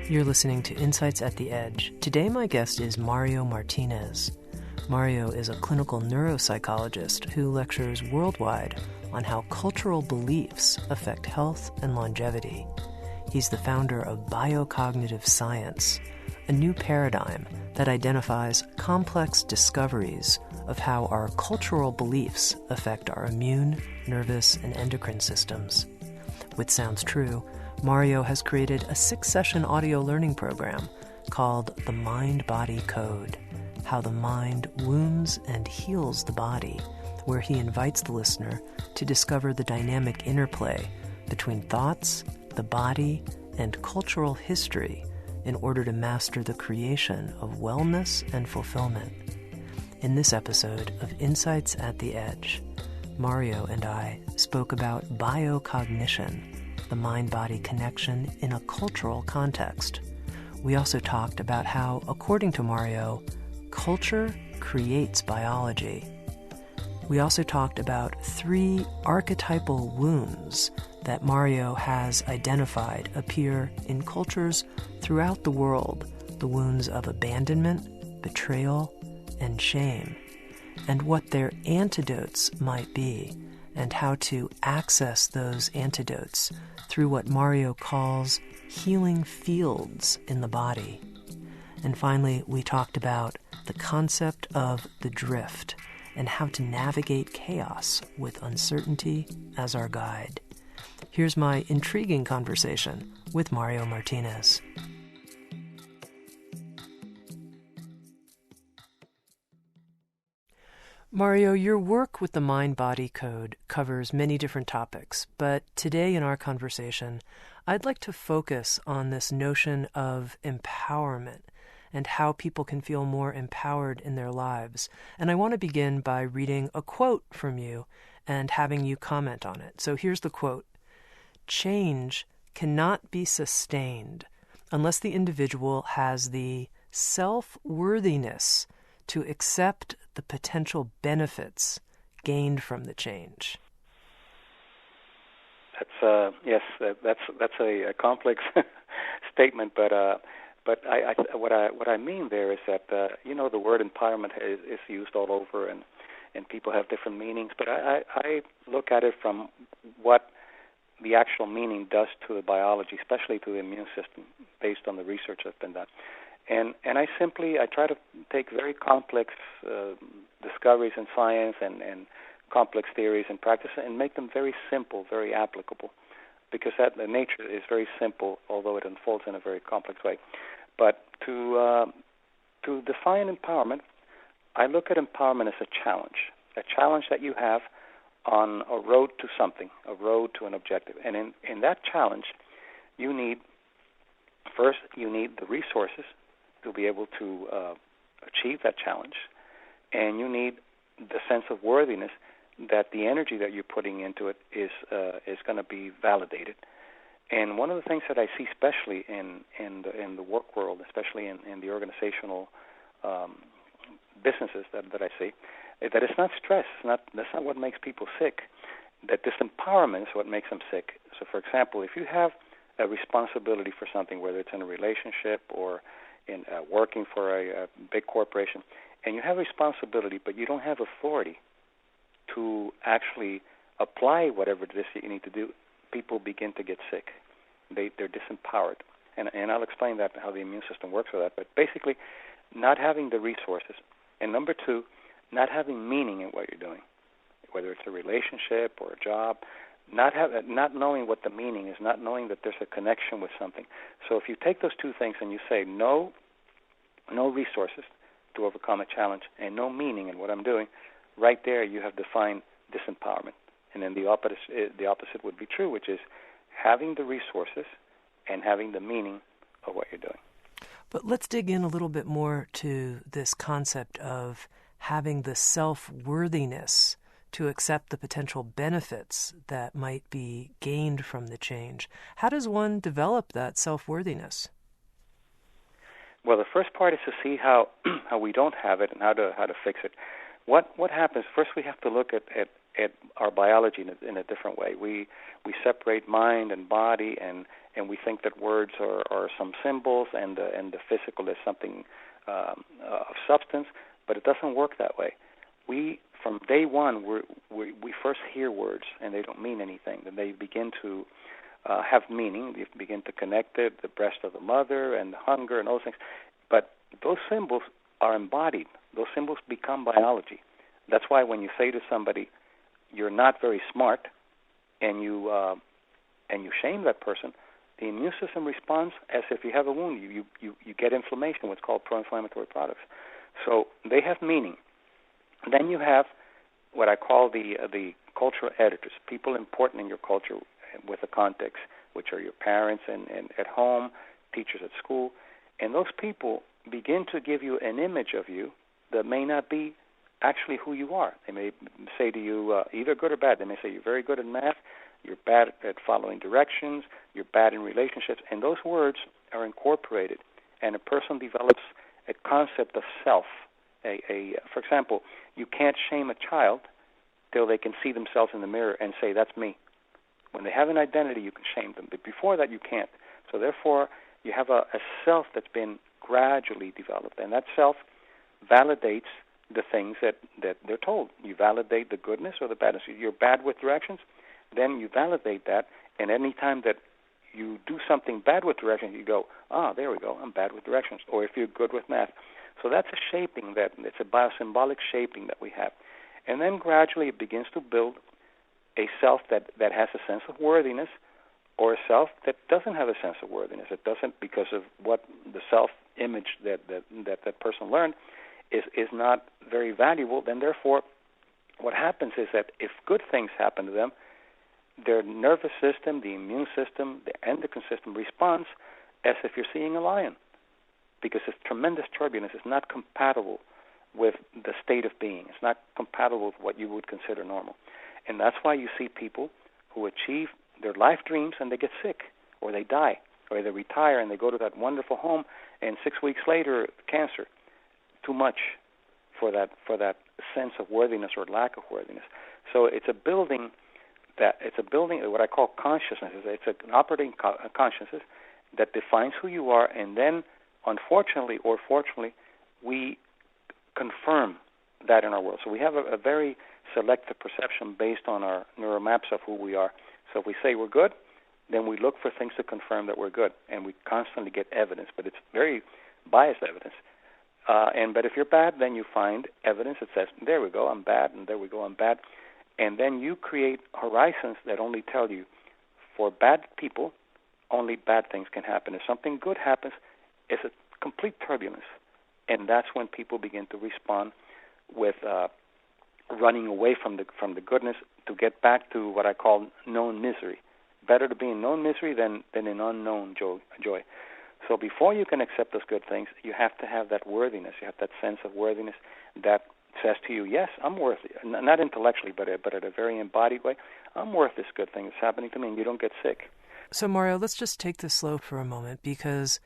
You're listening to Insights at the Edge. Today my guest is Mario Martinez. Mario is a clinical neuropsychologist who lectures worldwide on how cultural beliefs affect health and longevity. He's the founder of Biocognitive science, a new paradigm that identifies complex discoveries of how our cultural beliefs affect our immune, nervous, and endocrine systems. With Sounds True, Mario has created a 6-session audio learning program called The Mind-Body Code, How the Mind Wounds and Heals the Body, where he invites the listener to discover the dynamic interplay between thoughts, the body, and cultural history in order to master the creation of wellness and fulfillment. In this episode of Insights at the Edge, Mario and I spoke about biocognition, the mind-body connection in a cultural context. We also talked about how, according to Mario, culture creates biology. We also talked about 3 archetypal wounds that Mario has identified appear in cultures throughout the world, the wounds of abandonment, betrayal, and shame, and what their antidotes might be, and how to access those antidotes through what Mario calls healing fields in the body. And finally, we talked about the concept of the drift and how to navigate chaos with uncertainty as our guide. Here's my intriguing conversation with Mario Martinez. Mario, your work with the Mind-Body Code covers many different topics, but today in our conversation, I'd like to focus on this notion of empowerment and how people can feel more empowered in their lives. And I want to begin by reading a quote from you and having you comment on it. So here's the quote. "Change cannot be sustained unless the individual has the self-worthiness to accept the potential benefits gained from the change." That's a complex statement, but what I mean there is that the word empowerment is used all over, and people have different meanings. But I look at it from what the actual meaning does to the biology, especially to the immune system, based on the research that's been done. And I try to take very complex discoveries in science and complex theories in practice and make them very simple, very applicable, because the nature is very simple, although it unfolds in a very complex way. But to define empowerment, I look at empowerment as a challenge that you have on a road to something, a road to an objective. And in that challenge, you need the resources to be able to achieve that challenge, and you need the sense of worthiness that the energy that you're putting into it is going to be validated. And one of the things that I see, especially in the work world, especially in the organizational businesses that I see, is that it's not stress. That's not what makes people sick. That disempowerment is what makes them sick. So, for example, if you have a responsibility for something, whether it's in a relationship or in working for a big corporation, and you have responsibility, but you don't have authority to actually apply whatever it is that you need to do, people begin to get sick. They're disempowered. And I'll explain that, how the immune system works with that. But basically, not having the resources. And number 2, not having meaning in what you're doing, whether it's a relationship or a job, not knowing what the meaning is, not knowing that there's a connection with something. So if you take those 2 things and you say no resources to overcome a challenge and no meaning in what I'm doing, right there you have defined disempowerment. And then the opposite would be true, which is having the resources and having the meaning of what you're doing. But let's dig in a little bit more to this concept of having the self-worthiness to accept the potential benefits that might be gained from the change. How does one develop that self-worthiness? Well, the first part is to see how we don't have it and how to fix it. What happens? First, we have to look at our biology in a different way. We separate mind and body, and and we think that words are some symbols, and the physical is something of substance, but it doesn't work that way. We, from day one, we first hear words, and they don't mean anything. Then they begin to have meaning. They begin to connect it, the breast of the mother and the hunger and those things. But those symbols are embodied. Those symbols become biology. That's why when you say to somebody, "You're not very smart," and you shame that person, the immune system responds as if you have a wound. You get inflammation, what's called pro-inflammatory products. So they have meaning. Then you have what I call the cultural editors, people important in your culture with a context, which are your parents and at home, teachers at school. And those people begin to give you an image of you that may not be actually who you are. They may say to you either good or bad. They may say you're very good at math, you're bad at following directions, you're bad in relationships, and those words are incorporated, and a person develops a concept of self. For example, you can't shame a child till they can see themselves in the mirror and say, "That's me." When they have an identity, you can shame them, but before that, you can't. So therefore, you have a self that's been gradually developed, and that self validates the things that they're told. You validate the goodness or the badness. You're bad with directions, then you validate that, and any time that you do something bad with directions, you go, there we go, I'm bad with directions. Or if you're good with math. So that's a shaping, it's a biosymbolic shaping that we have. And then gradually it begins to build a self that has a sense of worthiness, or a self that doesn't have a sense of worthiness. It doesn't, because of what the self-image that person learned is not very valuable. Then therefore, what happens is that if good things happen to them, their nervous system, the immune system, the endocrine system responds as if you're seeing a lion, because it's tremendous turbulence. It's not compatible with the state of being. It's not compatible with what you would consider normal. And that's why you see people who achieve their life dreams and they get sick, or they die, or they retire and they go to that wonderful home, and 6 weeks later, cancer. Too much for that sense of worthiness or lack of worthiness. So it's a building what I call consciousness. It's an operating consciousness that defines who you are, and then, unfortunately or fortunately, we confirm that in our world. So we have a very selective perception based on our neural maps of who we are. So if we say we're good, then we look for things to confirm that we're good, and we constantly get evidence, but it's very biased evidence. But if you're bad, then you find evidence that says, there we go, I'm bad, and there we go, I'm bad. And then you create horizons that only tell you, for bad people, only bad things can happen. If something good happens, it's a complete turbulence. And that's when people begin to respond with running away from the goodness to get back to what I call known misery. Better to be in known misery than in unknown joy. So before you can accept those good things, you have to have that worthiness. You have that sense of worthiness that says to you, yes, I'm worthy. Not intellectually, but at a very embodied way. I'm worth this good thing that's happening to me, and you don't get sick. So, Mario, let's just take this slow for a moment, because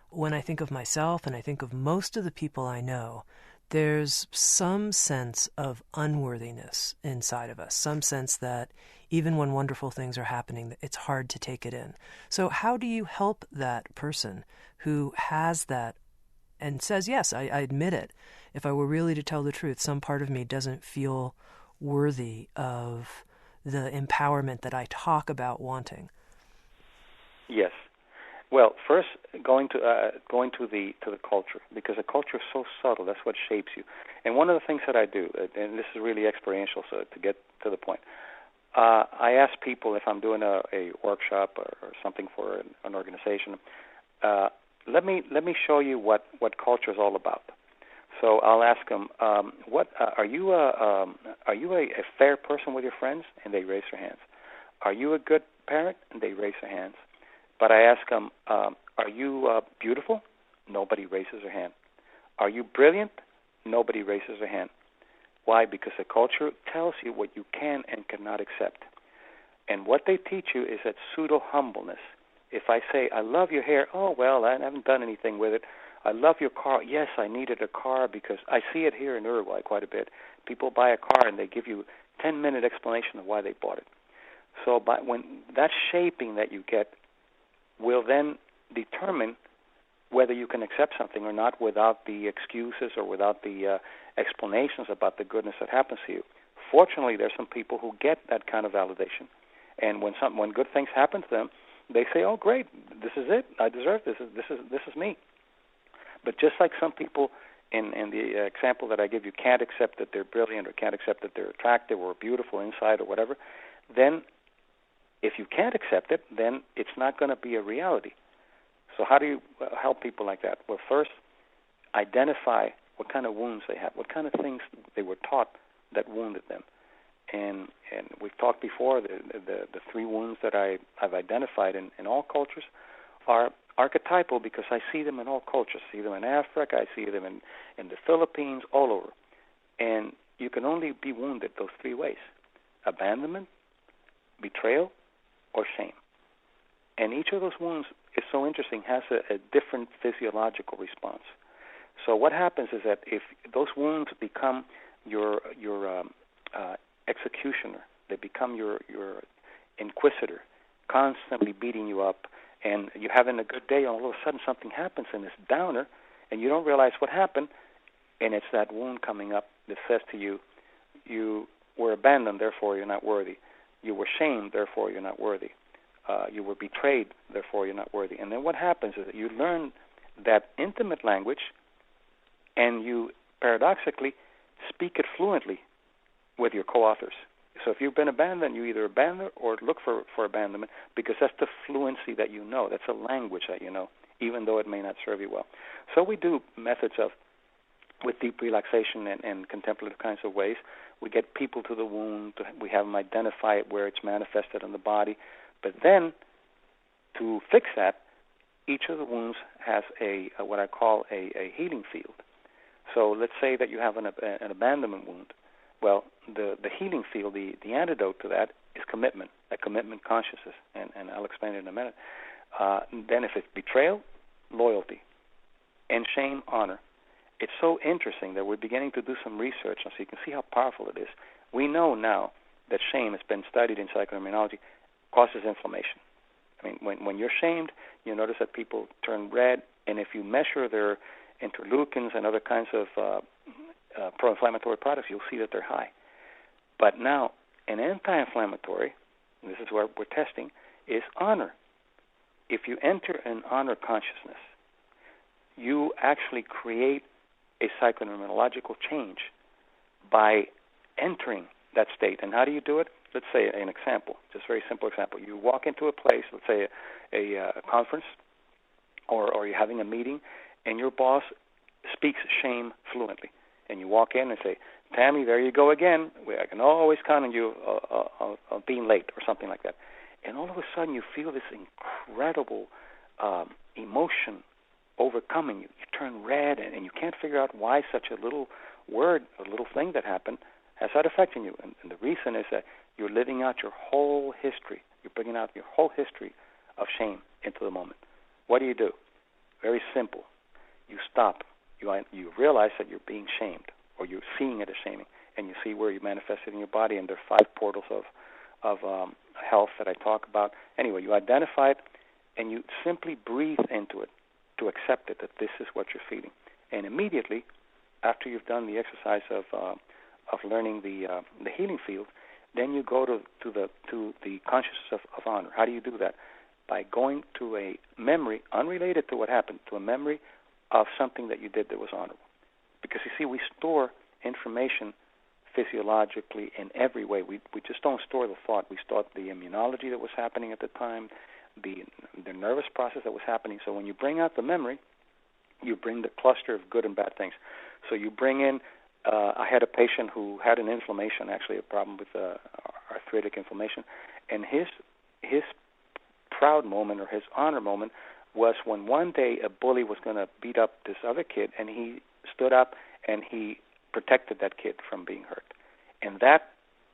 when I think of myself and I think of most of the people I know, there's some sense of unworthiness inside of us, some sense that even when wonderful things are happening, it's hard to take it in. So how do you help that person who has that and says, yes, I admit it. If I were really to tell the truth, some part of me doesn't feel worthy of the empowerment that I talk about wanting? Yes. Well, first, going to the culture, because the culture is so subtle. That's what shapes you. And one of the things that I do, and this is really experiential, so to get to the point, I ask people, if I'm doing a workshop or something for an organization, let me show you what culture is all about. So I'll ask them, what are you a fair person with your friends? And they raise their hands. Are you a good parent? And they raise their hands. But I ask them, are you beautiful? Nobody raises their hand. Are you brilliant? Nobody raises their hand. Why? Because the culture tells you what you can and cannot accept. And what they teach you is that pseudo-humbleness. If I say, I love your hair, oh, well, I haven't done anything with it. I love your car. Yes, I needed a car because I see it here in Uruguay quite a bit. People buy a car and they give you a 10-minute explanation of why they bought it. So when that shaping that you get will then determine whether you can accept something or not without the excuses or without the explanations about the goodness that happens to you. Fortunately, there's some people who get that kind of validation, and when good things happen to them, they say, "Oh, great, this is it. I deserve this. This is me." But just like some people in the example that I give you can't accept that they're brilliant or can't accept that they're attractive or beautiful inside or whatever, then if you can't accept it, then it's not going to be a reality. So how do you help people like that? Well, first, identify what kind of wounds they have, what kind of things they were taught that wounded them. And we've talked before, the three wounds that I've identified in all cultures are archetypal because I see them in all cultures. I see them in Africa, I see them in the Philippines, all over. And you can only be wounded those three ways: abandonment, betrayal, or shame. And each of those wounds is so interesting, has a different physiological response. So what happens is that if those wounds become your executioner, they become your inquisitor, constantly beating you up, and you're having a good day, and all of a sudden something happens and it's downer, and you don't realize what happened, and it's that wound coming up that says to you, you were abandoned, therefore you're not worthy. You were shamed, therefore you're not worthy. You were betrayed, therefore you're not worthy. And then what happens is that you learn that intimate language, and you paradoxically speak it fluently with your co-authors. So if you've been abandoned, you either abandon or look for abandonment, because that's the fluency that you know. That's a language that you know, even though it may not serve you well. So we do methods with deep relaxation and contemplative kinds of ways. We get people to the wound. We have them identify it where it's manifested in the body. But then, to fix that, each of the wounds has what I call a healing field. So let's say that you have an abandonment wound. Well, the healing field, the antidote to that is commitment, a commitment consciousness, and I'll explain it in a minute. Then if it's betrayal, loyalty, and shame, honor. It's so interesting that we're beginning to do some research, so you can see how powerful it is. We know now that shame has been studied in psychoimmunology, causes inflammation. I mean, when you're shamed, you notice that people turn red, and if you measure their interleukins and other kinds of pro-inflammatory products, you'll see that they're high. But now, an anti-inflammatory, and this is what we're testing, is honor. If you enter an honor consciousness, you actually create a psychoneurological change by entering that state. And how do you do it? Let's say an example, just a very simple example. You walk into a place, let's say a conference, or you're having a meeting, and your boss speaks shame fluently. And you walk in and say, "Tami, there you go again. I can always count on you of being late," or something like that. And all of a sudden you feel this incredible emotion overcoming you. You turn red, and you can't figure out why such a little word, a little thing that happened, has that affecting you. And the reason is that you're living out your whole history. You're bringing out your whole history of shame into the moment. What do? Very simple. You stop. You realize that you're being shamed, or you're seeing it as shaming, and you see where you manifest it in your body, and there are 5 portals of health that I talk about. Anyway, you identify it, and you simply breathe into it to accept it, that this is what you're feeling. And immediately, after you've done the exercise of learning the healing field, then you go to the consciousness of honor. How do you do that? By going to a memory unrelated to what happened, to a memory of something that you did that was honorable. Because you see, we store information physiologically in every way. We just don't store the thought. We store the immunology that was happening at the time, the nervous process that was happening. So when you bring out the memory, you bring the cluster of good and bad things. So you bring in, I had a patient who had an inflammation, actually a problem with arthritic inflammation, and his proud moment or his honor moment was when one day a bully was going to beat up this other kid, and he stood up and he protected that kid from being hurt. And that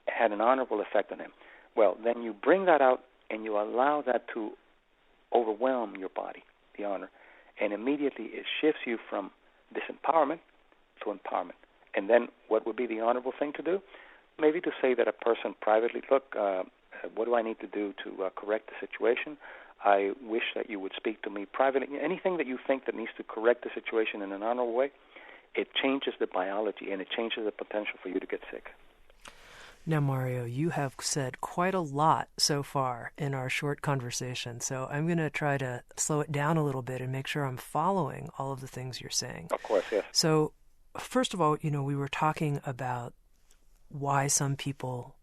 had an honorable effect on him. Well, then you bring that out and you allow that to overwhelm your body, the honor, and immediately it shifts you from disempowerment to empowerment. And then what would be the honorable thing to do? Maybe to say that a person privately, look, what do I need to do to correct the situation? I wish that you would speak to me privately. Anything that you think that needs to correct the situation in an honorable way, it changes the biology and it changes the potential for you to get sick. Now, Mario, you have said quite a lot so far in our short conversation, so I'm going to try to slow it down a little bit and make sure I'm following all of the things you're saying. Of course, yes. So, first of all, we were talking about why some people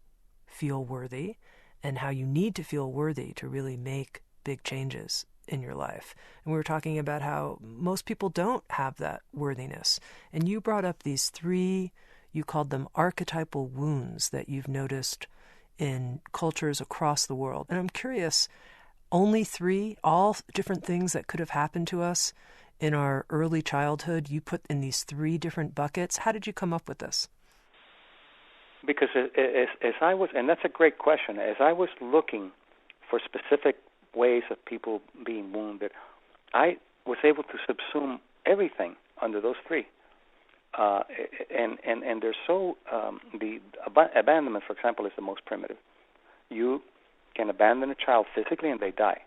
feel worthy and how you need to feel worthy to really make big changes in your life. And we were talking about how most people don't have that worthiness. And you brought up these three, you called them archetypal wounds that you've noticed in cultures across the world. And I'm curious, only three, all different things that could have happened to us in our early childhood, you put in these three different buckets. How did you come up with this? Because as I was, and that's a great question, as I was looking for specific ways of people being wounded, I was able to subsume everything under those three. And they're so, the abandonment, for example, is the most primitive. You can abandon a child physically and they die.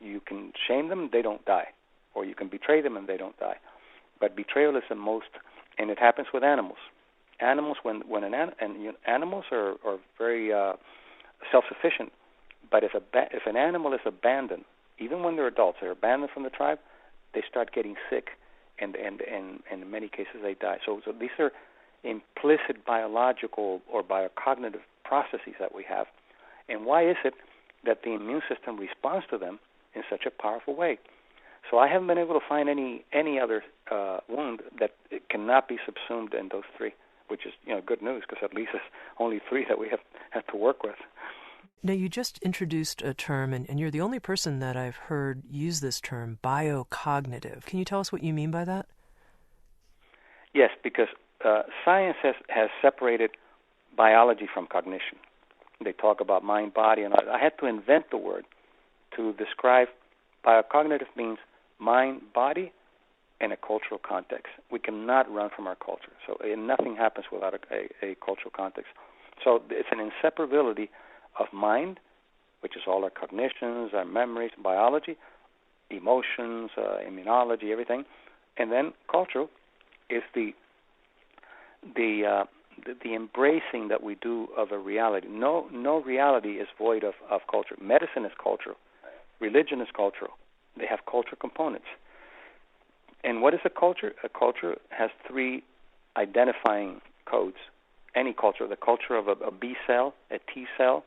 You can shame them, they don't die. Or you can betray them and they don't die. But betrayal is the most, and it happens with animals. Animals, animals are very self-sufficient, but if an animal is abandoned, even when they're adults, they're abandoned from the tribe, they start getting sick, and in many cases they die. So these are implicit biological or biocognitive processes that we have. And why is it that the immune system responds to them in such a powerful way? So I haven't been able to find any other wound that cannot be subsumed in those three, which is good news, because at least it's only three that we have to work with. Now, you just introduced a term, and you're the only person that I've heard use this term, biocognitive. Can you tell us what you mean by that? Yes, because science has separated biology from cognition. They talk about mind, body, and I had to invent the word to describe biocognitive means mind, body, and a cultural context. We cannot run from our culture. So nothing happens without a cultural context. So it's an inseparability of mind, which is all our cognitions, our memories, biology, emotions, immunology, everything, and then cultural is the embracing that we do of a reality. No reality is void of culture. Medicine is cultural. Religion is cultural. They have cultural components. And what is a culture? A culture has three identifying codes. Any culture, the culture of a B cell, a T cell,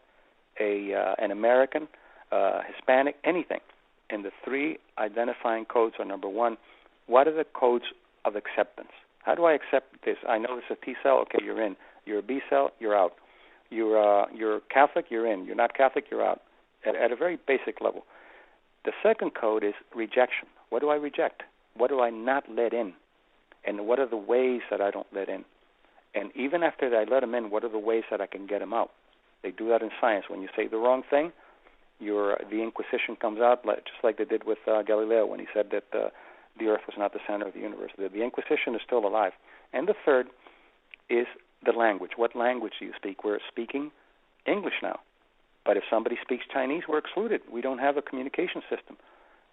an American, Hispanic, anything. And the three identifying codes are, number one, what are the codes of acceptance? How do I accept this? I know it's a T cell, okay, you're in. You're a B cell, you're out. You're Catholic, you're in. You're not Catholic, you're out. At a very basic level. The second code is rejection. What do I reject? What do I not let in? And what are the ways that I don't let in? And even after I let them in, what are the ways that I can get them out? They do that in science. When you say the wrong thing, the Inquisition comes out, just like they did with Galileo when he said that the Earth was not the center of the universe. The Inquisition is still alive. And the third is the language. What language do you speak? We're speaking English now. But if somebody speaks Chinese, we're excluded. We don't have a communication system.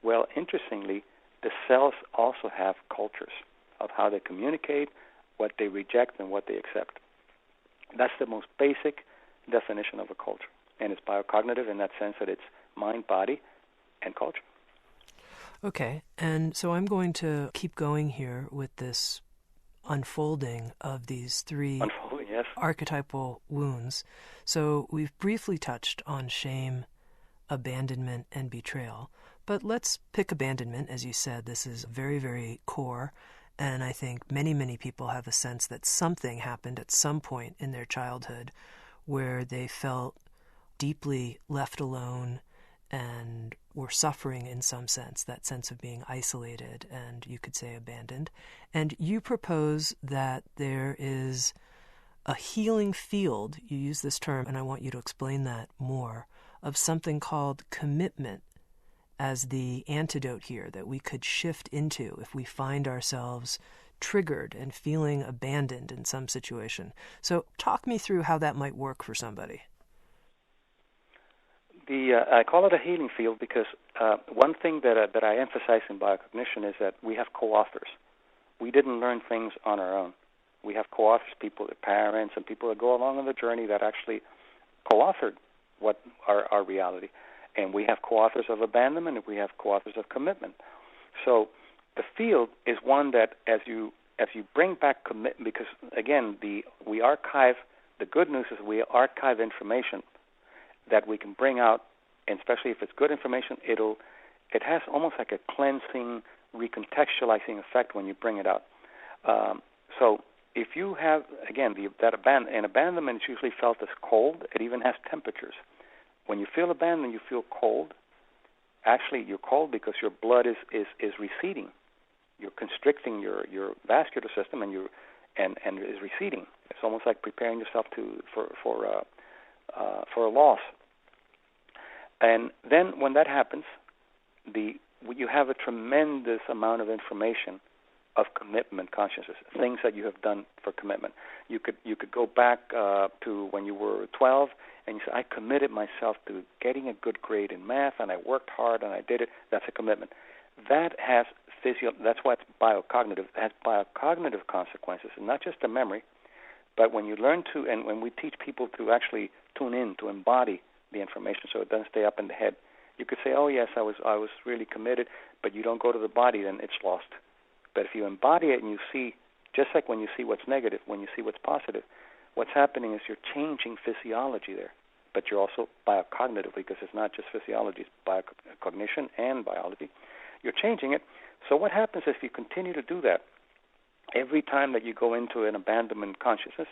Well, interestingly, the cells also have cultures of how they communicate, what they reject, and what they accept. That's the most basic definition of a culture. And it's biocognitive in that sense that it's mind, body, and culture. Okay, and so I'm going to keep going here with this unfolding of these three archetypal wounds. So we've briefly touched on shame, abandonment, and betrayal. But let's pick abandonment. As you said, this is very, very core. And I think many, many people have a sense that something happened at some point in their childhood where they felt deeply left alone and were suffering in some sense, that sense of being isolated and you could say abandoned. And you propose that there is a healing field, you use this term, and I want you to explain that more, of something called commitment as the antidote here that we could shift into if we find ourselves triggered and feeling abandoned in some situation. So talk me through how that might work for somebody. I call it a healing field because one thing that I emphasize in biocognition is that we have co-authors. We didn't learn things on our own. We have co-authors, people, parents, and people that go along on the journey that actually co-authored what our reality. And we have co-authors of abandonment, and we have co-authors of commitment. So the field is one that as you bring back commitment, because again, we archive. The good news is we archive information that we can bring out, and especially if it's good information, it has almost like a cleansing, recontextualizing effect when you bring it out. So if you have, again, abandonment is usually felt as cold. It even has temperatures. When you feel abandoned, you feel cold. Actually, you're cold because your blood is receding. You're constricting your vascular system, and is receding. It's almost like preparing yourself for a loss. And then when that happens, you have a tremendous amount of information of commitment consciousness, things that you have done for commitment. You could go back to when you were 12, and you say, I committed myself to getting a good grade in math, and I worked hard, and I did it. That's a commitment. That has that's why it's biocognitive. It has biocognitive consequences, and not just a memory, but when you learn to, and when we teach people to actually tune in, to embody the information so it doesn't stay up in the head. You could say, oh, yes, I was really committed, but you don't go to the body, then it's lost. But if you embody it and you see, just like when you see what's negative, when you see what's positive, what's happening is you're changing physiology there. But you're also biocognitively, because it's not just physiology, it's biocognition and biology. You're changing it. So what happens if you continue to do that? Every time that you go into an abandonment consciousness,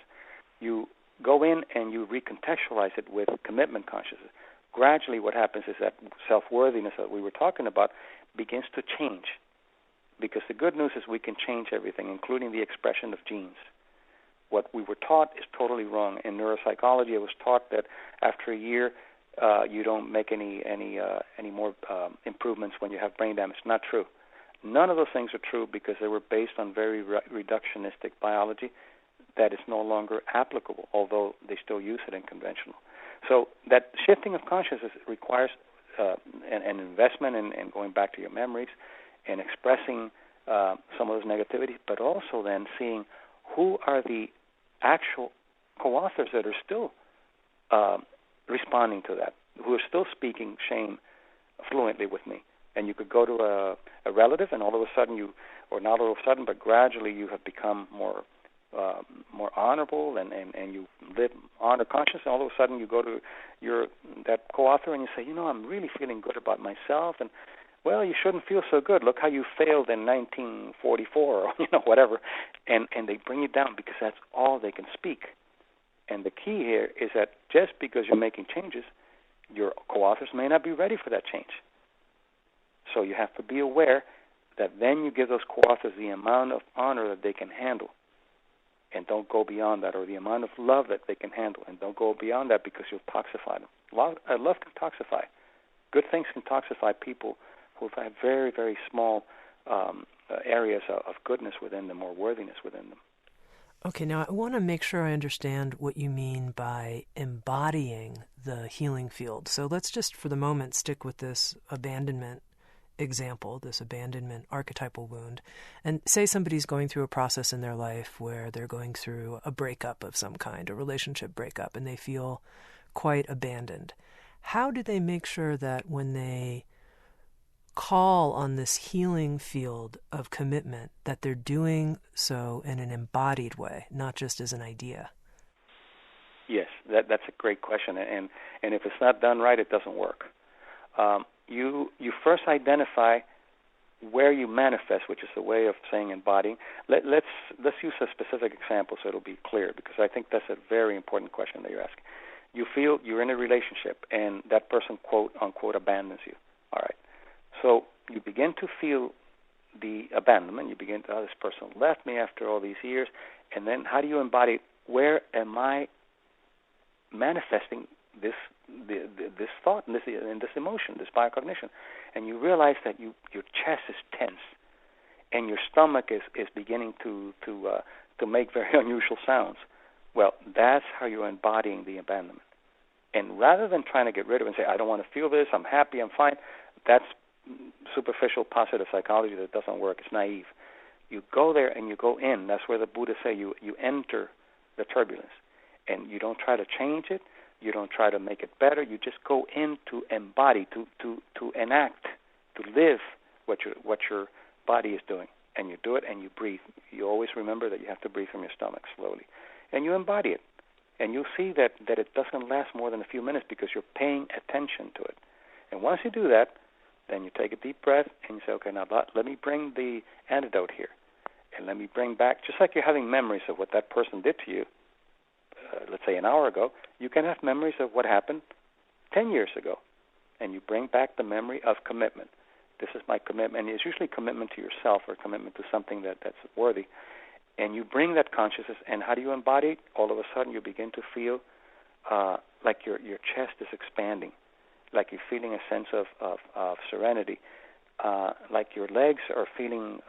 you go in and you recontextualize it with commitment consciousness. Gradually what happens is that self-worthiness that we were talking about begins to change. Because the good news is we can change everything, including the expression of genes. What we were taught is totally wrong. In neuropsychology, it was taught that after a year, you don't make any more improvements when you have brain damage. Not true. None of those things are true because they were based on very reductionistic biology that is no longer applicable, although they still use it in conventional. So that shifting of consciousness requires an investment in going back to your memories and expressing some of those negativities, but also then seeing who are the actual co-authors that are still responding to that, who are still speaking shame fluently with me. And you could go to a relative, and all of a sudden or not all of a sudden, but gradually you have become more honorable, and you live honor conscious, and all of a sudden you go to that co-author and you say, I'm really feeling good about myself, and well, you shouldn't feel so good. Look how you failed in 1944, or whatever, and they bring you down because that's all they can speak. And the key here is that just because you're making changes, your co-authors may not be ready for that change. So you have to be aware that then you give those co-authors the amount of honor that they can handle, and don't go beyond that, or the amount of love that they can handle, and don't go beyond that because you'll toxify them. Love can toxify. Good things can toxify people who have very, very small areas of goodness within them or worthiness within them. Okay, now I want to make sure I understand what you mean by embodying the healing field. So let's just for the moment stick with this abandonment example, this abandonment archetypal wound, and say somebody's going through a process in their life where they're going through a breakup of some kind, a relationship breakup, and they feel quite abandoned. How do they make sure that when they call on this healing field of commitment, that they're doing so in an embodied way, not just as an idea? Yes, that's a great question, and if it's not done right, it doesn't work. You first identify where you manifest, which is the way of saying embodying. Let's use a specific example so it'll be clear, because I think that's a very important question that you're asking. You feel you're in a relationship, and that person, quote unquote, abandons you. All right. So you begin to feel the abandonment. You begin to, this person left me after all these years. And then how do you embody, where am I manifesting this thought and this emotion, this biocognition? And you realize that your chest is tense and your stomach is beginning to make very unusual sounds. Well, that's how you're embodying the abandonment. And rather than trying to get rid of it and say, I don't want to feel this, I'm happy, I'm fine, that's superficial positive psychology that doesn't work. It's naive. You go there and you go in. That's where the Buddha say you enter the turbulence. And you don't try to change it. You don't try to make it better. You just go in to embody, to enact, to live what your body is doing. And you do it and you breathe. You always remember that you have to breathe from your stomach slowly. And you embody it. And you'll see that it doesn't last more than a few minutes because you're paying attention to it. And once you do that, then you take a deep breath and you say, okay, now let me bring the antidote here. And let me bring back, just like you're having memories of what that person did to you, let's say an hour ago, you can have memories of what happened 10 years ago. And you bring back the memory of commitment. This is my commitment. And it's usually commitment to yourself or commitment to something that's worthy. And you bring that consciousness, and how do you embody it? All of a sudden you begin to feel like your chest is expanding, like you're feeling a sense of serenity, like your legs are feeling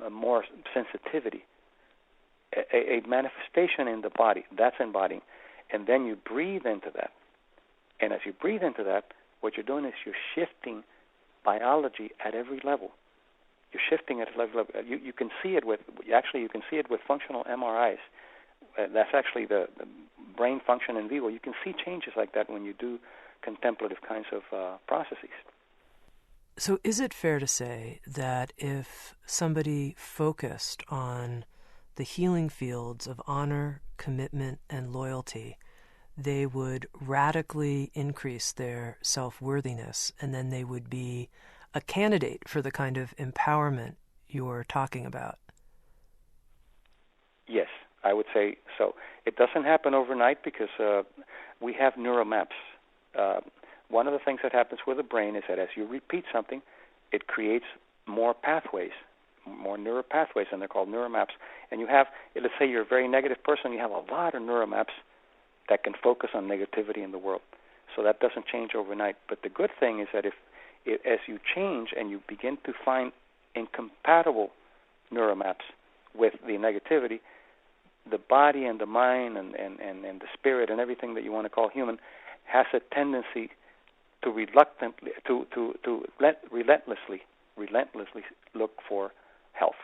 a more sensitivity, a manifestation in the body. That's embodying. And then you breathe into that. And as you breathe into that, what you're doing is you're shifting biology at every level. You're shifting at a level. You can see it with functional MRIs. That's actually the brain function in vivo. You can see changes like that when you do contemplative kinds of processes. So is it fair to say that if somebody focused on the healing fields of honor, commitment, and loyalty, they would radically increase their self-worthiness, and then they would be a candidate for the kind of empowerment you're talking about? Yes, I would say so. It doesn't happen overnight because we have neural maps. One of the things that happens with the brain is that as you repeat something, it creates more pathways, more neural pathways, and they're called neural maps. And you have, let's say you're a very negative person, you have a lot of neural maps that can focus on negativity in the world. So that doesn't change overnight. But the good thing is that as you change and you begin to find incompatible neural maps with the negativity, the body and the mind and the spirit and everything that you want to call human has a tendency to relentlessly look for health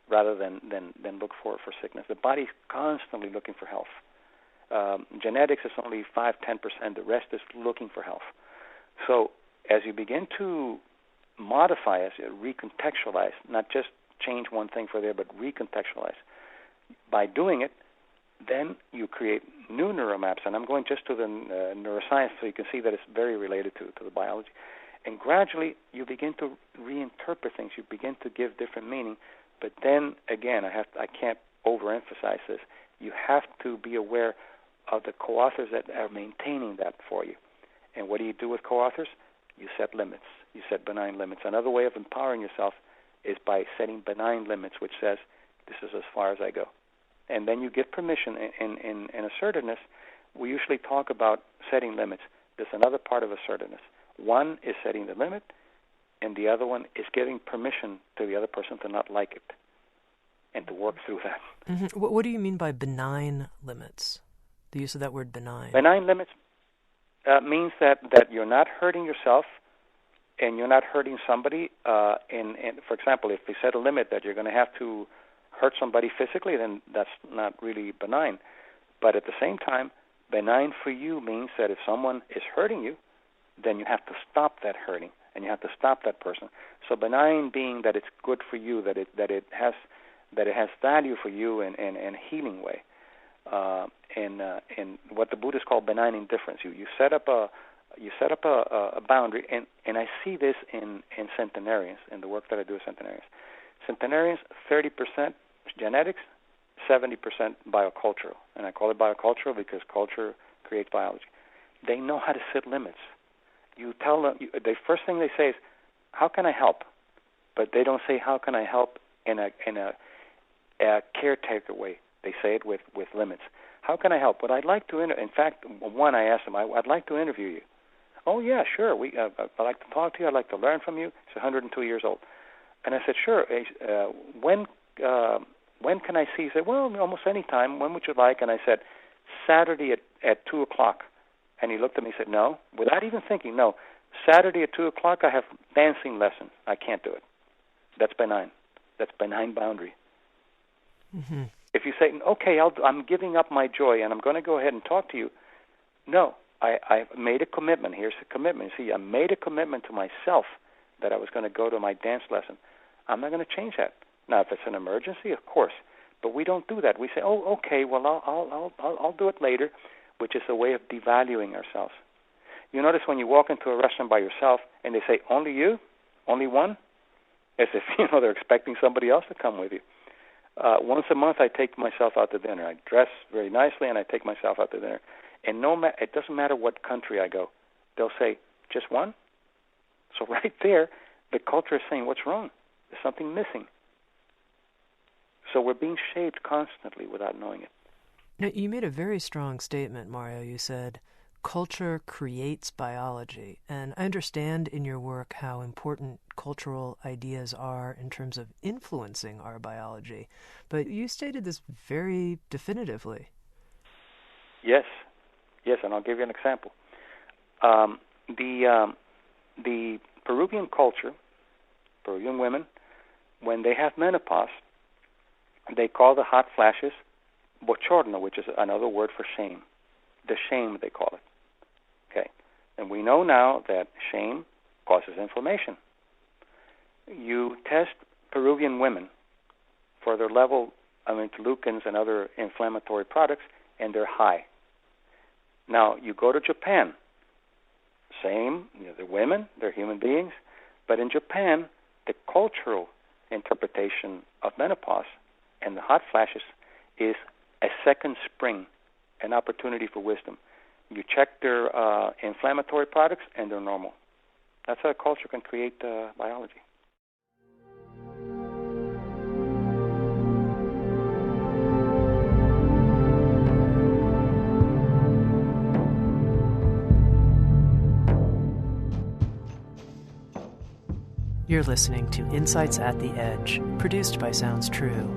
rather than look for sickness. The body's constantly looking for health. Genetics is only 5-10%. The rest is looking for health. So as you begin to modify, as you recontextualize, not just change one thing for there, but recontextualize, by doing it, then you create new neural maps. And I'm going just to the neuroscience so you can see that it's very related to the biology. And gradually you begin to reinterpret things. You begin to give different meaning. But then, again, I can't overemphasize this. You have to be aware of the co-authors that are maintaining that for you. And what do you do with co-authors? You set limits. You set benign limits. Another way of empowering yourself is by setting benign limits, which says, this is as far as I go. And then you give permission. In assertiveness, we usually talk about setting limits. There's another part of assertiveness. One is setting the limit, and the other one is giving permission to the other person to not like it and to work through that. Mm-hmm. What do you mean by benign limits? The use of that word benign. Benign limits means that you're not hurting yourself and you're not hurting somebody. And for example, if we set a limit that you're going to have to hurt somebody physically, then that's not really benign. But at the same time, benign for you means that if someone is hurting you, then you have to stop that hurting and you have to stop that person. So benign being that it's good for you, that it has value for you in a healing way. And what the Buddhists call benign indifference. You set up a boundary, and I see this in centenarians, in the work that I do with centenarians. Centenarians, 30% genetics, 70% biocultural. And I call it biocultural because culture creates biology. They know how to set limits. You tell them, the first thing they say is, how can I help? But they don't say, how can I help in a caretaker way. They say it with limits. How can I help? Well, I'd like to, in fact, one I asked them, I'd like to interview you. Oh, yeah, sure. I'd like to talk to you. I'd like to learn from you. He's 102 years old. And I said, sure. When can I see? He said, well, almost any time. When would you like? And I said, Saturday at 2 o'clock. And he looked at me and said, no, without even thinking, no. Saturday at 2 o'clock, I have dancing lesson. I can't do it. That's benign. That's benign boundary. Mm-hmm. If you say, okay, I'm giving up my joy and I'm going to go ahead and talk to you, no, I made a commitment. Here's the commitment. See, I made a commitment to myself that I was going to go to my dance lesson. I'm not going to change that. Now, if it's an emergency, of course, but we don't do that. We say, oh, okay, well, I'll do it later, which is a way of devaluing ourselves. You notice when you walk into a restaurant by yourself and they say, only you? Only one? As if, they're expecting somebody else to come with you. Once a month, I take myself out to dinner. I dress very nicely, and I take myself out to dinner. And it doesn't matter what country I go. They'll say, just one? So right there, the culture is saying, what's wrong? There's something missing. So we're being shaped constantly without knowing it. Now, you made a very strong statement, Mario. You said, culture creates biology. And I understand in your work how important cultural ideas are in terms of influencing our biology. But you stated this very definitively. Yes, and I'll give you an example. The Peruvian culture, Peruvian women, when they have menopause, they call the hot flashes bochorno, which is another word for shame. The shame, they call it. Okay, and we know now that shame causes inflammation. You test Peruvian women for their level of interleukins and other inflammatory products, and they're high. Now, you go to Japan, same, they're women, they're human beings, but in Japan, the cultural interpretation of menopause and the hot flashes is a second spring, an opportunity for wisdom. You check their inflammatory products, and they're normal. That's how culture can create biology. You're listening to Insights at the Edge, produced by Sounds True.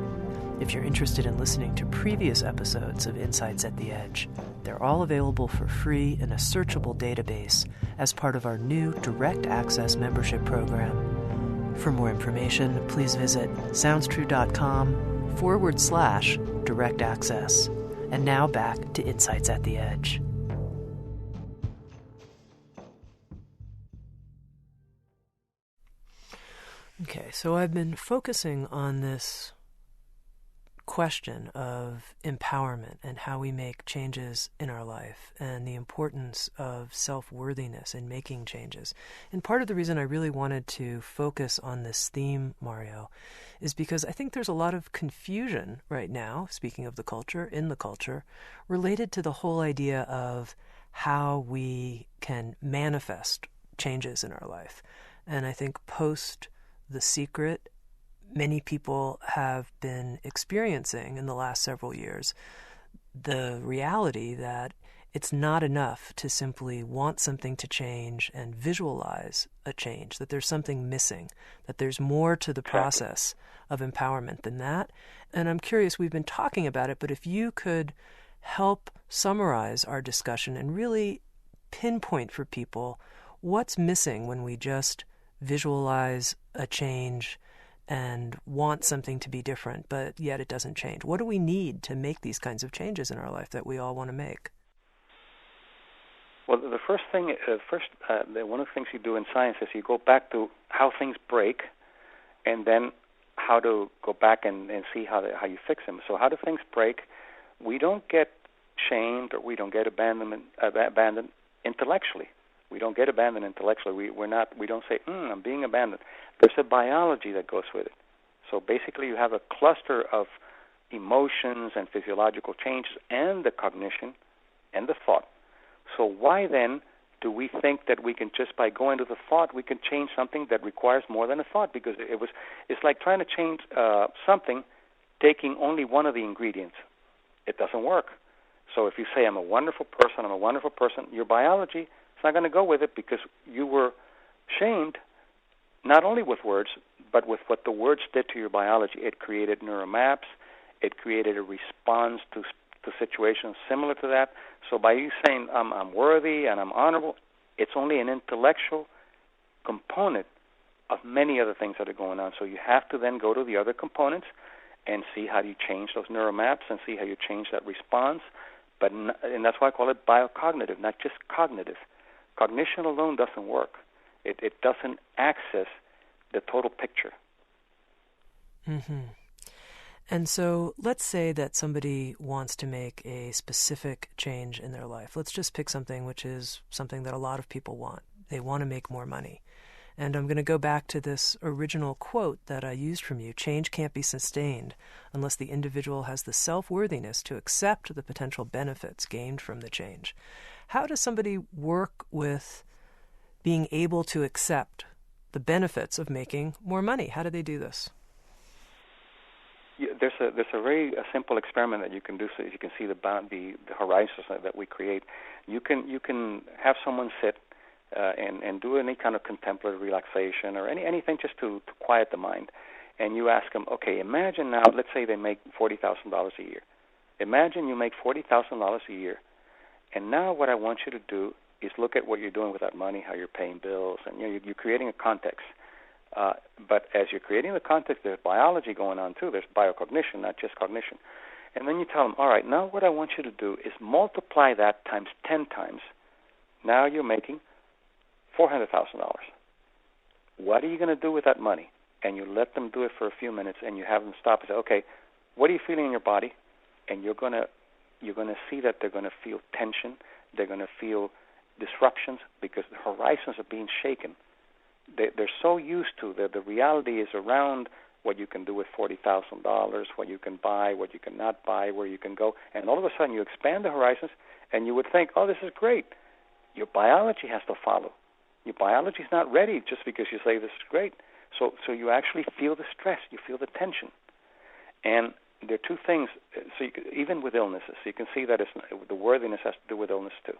If you're interested in listening to previous episodes of Insights at the Edge, they're all available for free in a searchable database as part of our new Direct Access membership program. For more information, please visit soundstrue.com/direct access. And now back to Insights at the Edge. Okay, so I've been focusing on this question of empowerment and how we make changes in our life and the importance of self-worthiness in making changes. And part of the reason I really wanted to focus on this theme, Mario, is because I think there's a lot of confusion right now, speaking of the culture, in the culture, related to the whole idea of how we can manifest changes in our life. And I think post The Secret, many people have been experiencing in the last several years the reality that it's not enough to simply want something to change and visualize a change, that there's something missing, that there's more to the process of empowerment than that. And I'm curious, we've been talking about it, but if you could help summarize our discussion and really pinpoint for people what's missing when we just visualize a change and want something to be different, but yet it doesn't change. What do we need to make these kinds of changes in our life that we all want to make? Well, the first thing, one of the things you do in science is you go back to how things break, and then how to go back and see how you fix them. So how do things break? We don't get shamed or we don't get abandoned intellectually. We don't get abandoned intellectually. We don't say, I'm being abandoned. There's a biology that goes with it. So basically you have a cluster of emotions and physiological changes and the cognition and the thought. So why then do we think that we can, just by going to the thought, we can change something that requires more than a thought? Because it's like trying to change something taking only one of the ingredients. It doesn't work. So if you say, I'm a wonderful person, your biology is not going to go with it because you were shamed not only with words, but with what the words did to your biology. It created neuromaps. It created a response to to situations similar to that. So by you saying I'm worthy and I'm honorable, it's only an intellectual component of many other things that are going on. So you have to then go to the other components and see how you change those neural maps and see how you change that response. And that's why I call it biocognitive, not just cognitive. Cognition alone doesn't work. It doesn't access the total picture. Mm-hmm. And so let's say that somebody wants to make a specific change in their life. Let's just pick something which is something that a lot of people want. They want to make more money. And I'm going to go back to this original quote that I used from you. Change can't be sustained unless the individual has the self-worthiness to accept the potential benefits gained from the change. How does somebody work with being able to accept the benefits of making more money? How do they do this? Yeah, there's a very simple experiment that you can do so you can see the horizons that we create. You can have someone sit and do any kind of contemplative relaxation or anything just to quiet the mind. And you ask them, okay, imagine now, let's say they make $40,000 a year. Imagine you make $40,000 a year, and now what I want you to do is look at what you're doing with that money, how you're paying bills, and you're creating a context. But as you're creating the context, there's biology going on too. There's biocognition, not just cognition. And then you tell them, all right, now what I want you to do is multiply that times 10 times. Now you're making $400,000. What are you going to do with that money? And you let them do it for a few minutes, and you have them stop and say, okay, what are you feeling in your body? And you're going to see that they're going to feel tension. They're going to feel disruptions because the horizons are being shaken. They're so used to the reality is around what you can do with $40,000, what you can buy, what you cannot buy, where you can go, and all of a sudden you expand the horizons, and you would think, oh, this is great. Your biology has to follow. Your biology is not ready just because you say this is great. So you actually feel the stress, you feel the tension, and there are two things. So even with illnesses, you can see that the worthiness has to do with illness too.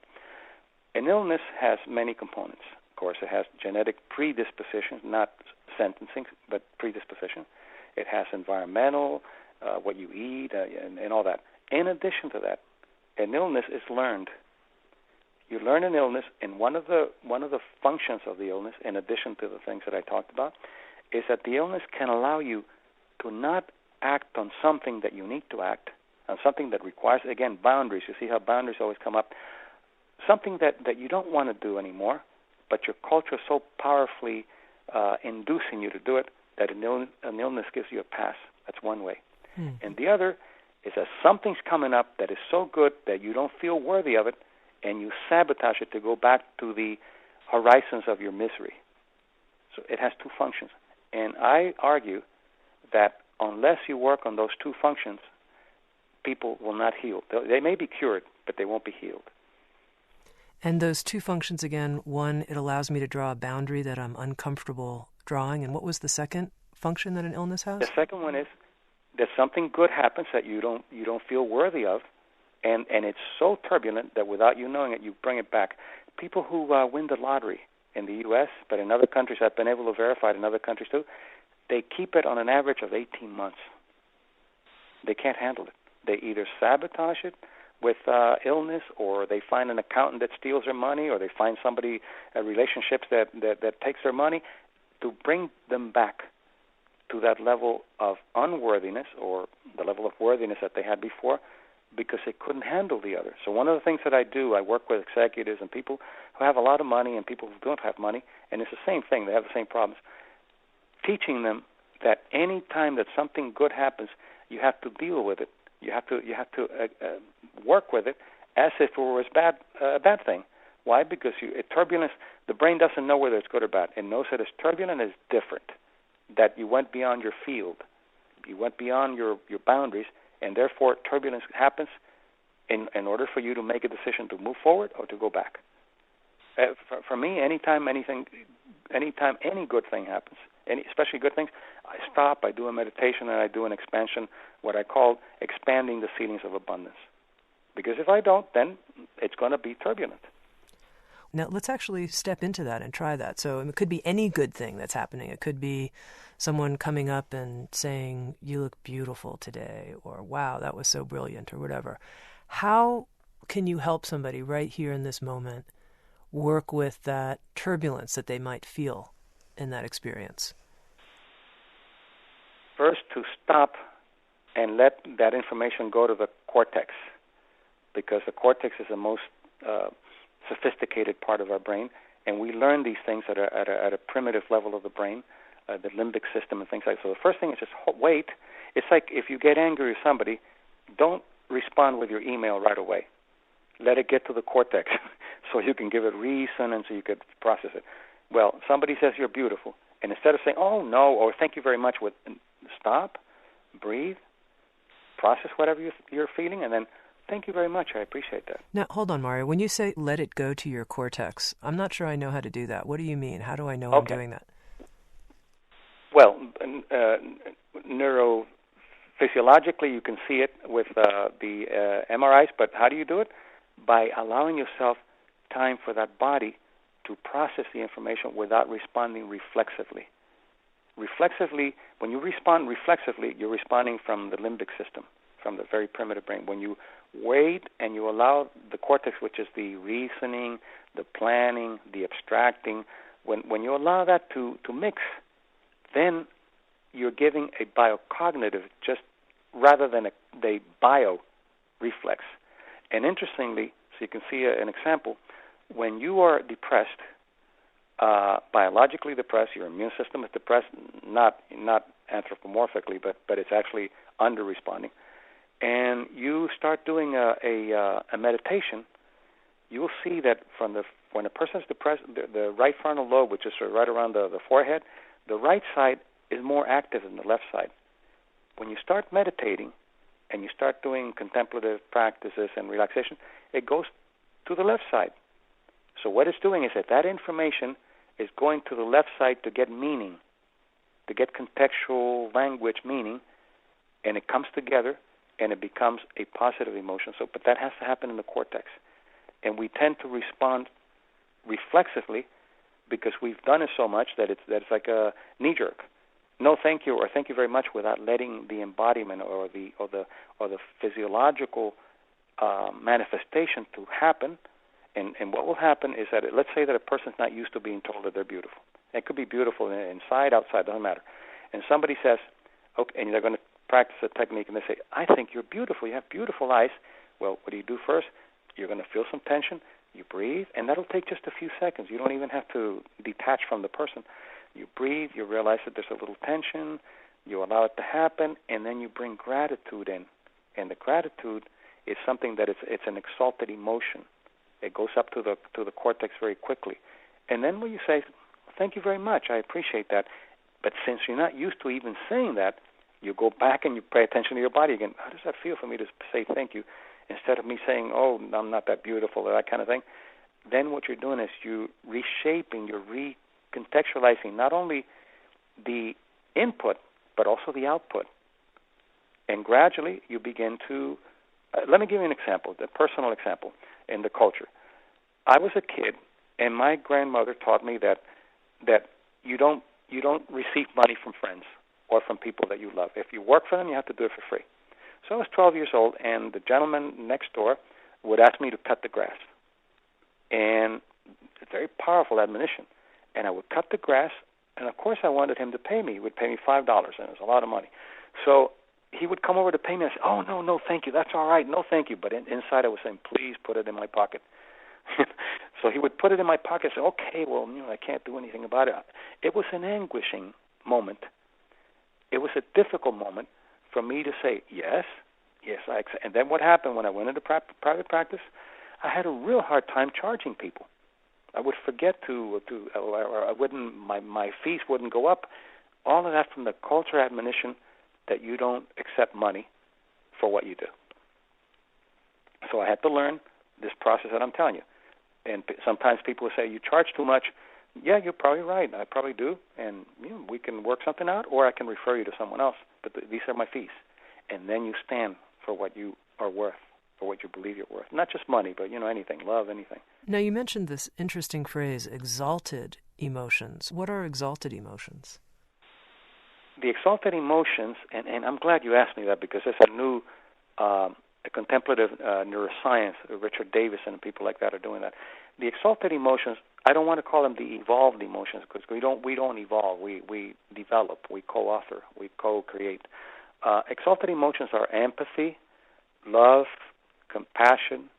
An illness has many components. Of course, it has genetic predisposition, not sentencing, but predisposition. It has environmental, what you eat, and all that. In addition to that, an illness is learned. You learn an illness, and one of the functions of the illness, in addition to the things that I talked about, is that the illness can allow you to not act on something that you need to act, on something that requires, again, boundaries. You see how boundaries always come up. Something that you don't want to do anymore, but your culture is so powerfully inducing you to do it that an illness gives you a pass. That's one way. And the other is that something's coming up that is so good that you don't feel worthy of it, and you sabotage it to go back to the horizons of your misery. So it has two functions. And I argue that unless you work on those two functions, people will not heal. They may be cured, but they won't be healed. And those two functions again, one, it allows me to draw a boundary that I'm uncomfortable drawing. And what was the second function that an illness has? The second one is that something good happens that you don't feel worthy of, and it's so turbulent that without you knowing it, you bring it back. People who win the lottery in the U.S., but in other countries, I've been able to verify it in other countries too, they keep it on an average of 18 months. They can't handle it. They either sabotage it with illness, or they find an accountant that steals their money, or they find somebody, relationships that takes their money, to bring them back to that level of unworthiness or the level of worthiness that they had before, because they couldn't handle the other. So one of the things that I do, I work with executives and people who have a lot of money and people who don't have money, and it's the same thing. They have the same problems. Teaching them that any time that something good happens, you have to deal with it. You have to work with it as if it was a bad thing. Why? Because turbulence, the brain doesn't know whether it's good or bad. It knows that it's turbulent and it's different, that you went beyond your field. You went beyond your boundaries, and therefore turbulence happens in order for you to make a decision to move forward or to go back. For me, anytime any good thing happens, especially good things, I stop, I do a meditation, and I do an expansion, what I call expanding the ceilings of abundance. Because if I don't, then it's going to be turbulent. Now, let's actually step into that and try that. So it could be any good thing that's happening. It could be someone coming up and saying, you look beautiful today, or wow, that was so brilliant, or whatever. How can you help somebody right here in this moment work with that turbulence that they might feel in that experience? First, to stop and let that information go to the cortex, because the cortex is the most sophisticated part of our brain, and we learn these things at a primitive level of the brain, the limbic system and things like that. So the first thing is just wait. It's like if you get angry with somebody, don't respond with your email right away. Let it get to the cortex so you can give it reason and so you could process it. Well, somebody says you're beautiful, and instead of saying, oh, no, or thank you very much, stop, breathe, process whatever you're feeling, and then thank you very much. I appreciate that. Now, hold on, Mario. When you say let it go to your cortex, I'm not sure I know how to do that. What do you mean? How do I know I'm doing that? Well, neurophysiologically, you can see it with the MRIs, but how do you do it? By allowing yourself time for that body to process the information without responding reflexively. Reflexively, when you respond reflexively, you're responding from the limbic system, from the very primitive brain. When you wait and you allow the cortex, which is the reasoning, the planning, the abstracting, when you allow that to mix, then you're giving a biocognitive just rather than a bio reflex. And interestingly, so you can see an example, when you are depressed, biologically depressed, your immune system is depressed, not anthropomorphically, but it's actually under-responding, and you start doing a meditation, you will see that when a person is depressed, the right frontal lobe, which is right around the forehead, the right side is more active than the left side. When you start meditating and you start doing contemplative practices and relaxation, it goes to the left side. So what it's doing is that information is going to the left side to get meaning, to get contextual language meaning, and it comes together and it becomes a positive emotion. So, but that has to happen in the cortex. And we tend to respond reflexively because we've done it so much that it's like a knee-jerk. No, thank you, or thank you very much, without letting the embodiment or the physiological manifestation to happen. And what will happen is that, let's say that a person's not used to being told that they're beautiful. It could be beautiful inside, outside, doesn't matter. And somebody says, okay, and they're going to practice a technique, and they say, I think you're beautiful. You have beautiful eyes. Well, what do you do first? You're going to feel some tension. You breathe, and that'll take just a few seconds. You don't even have to detach from the person. You breathe, you realize that there's a little tension, you allow it to happen, and then you bring gratitude in. And the gratitude is something that it's an exalted emotion. It goes up to the cortex very quickly. And then when you say, thank you very much, I appreciate that, but since you're not used to even saying that, you go back and you pay attention to your body again. How does that feel for me to say thank you? Instead of me saying, oh, I'm not that beautiful, or that kind of thing, then what you're doing is you're reshaping, you're recontextualizing not only the input, but also the output. And gradually you begin to, let me give you an example, a personal example in the culture. I was a kid, and my grandmother taught me that you don't receive money from friends or from people that you love. If you work for them, you have to do it for free. So I was 12 years old, and the gentleman next door would ask me to cut the grass. And it's a very powerful admonition. And I would cut the grass, and of course I wanted him to pay me. He would pay me $5, and it was a lot of money. So he would come over to pay me, and I said, oh, no, thank you, that's all right, no, thank you. But inside I was saying, please put it in my pocket. So he would put it in my pocket and say, okay, well, I can't do anything about it. It was an anguishing moment. It was a difficult moment for me to say, yes, I accept. And then what happened when I went into private practice, I had a real hard time charging people. I would forget or I wouldn't, my fees wouldn't go up. All of that from the culture admonition that you don't accept money for what you do. So I had to learn this process that I'm telling you. And sometimes people will say, you charge too much. Yeah, you're probably right. I probably do. And we can work something out, or I can refer you to someone else. But these are my fees. And then you stand for what you are worth, for what you believe you're worth. Not just money, but, anything, love, anything. Now, you mentioned this interesting phrase, exalted emotions. What are exalted emotions? The exalted emotions, and I'm glad you asked me that, because it's a new contemplative neuroscience, Richard Davis and people like that are doing that. The exalted emotions, I don't want to call them the evolved emotions because we don't evolve. We develop, we co-author, we co-create. Exalted emotions are empathy, love, compassion,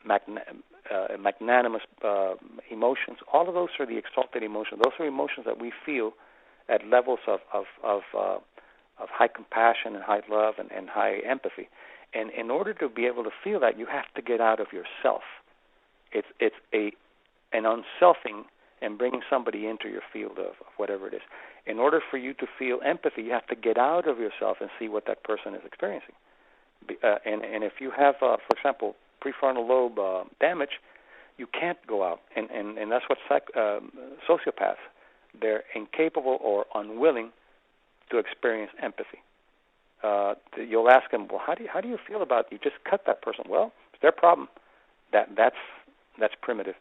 magnanimous emotions. All of those are the exalted emotions. Those are emotions that we feel at levels of high compassion and high love and high empathy. And in order to be able to feel that, you have to get out of yourself. It's an unselfing and bringing somebody into your field of whatever it is. In order for you to feel empathy, you have to get out of yourself and see what that person is experiencing. And if you have, for example, prefrontal lobe damage, you can't go out. And that's what sociopaths, they're incapable or unwilling to experience empathy. You'll ask them, well, how do you feel about you just cut that person? Well, it's their problem. That's primitive.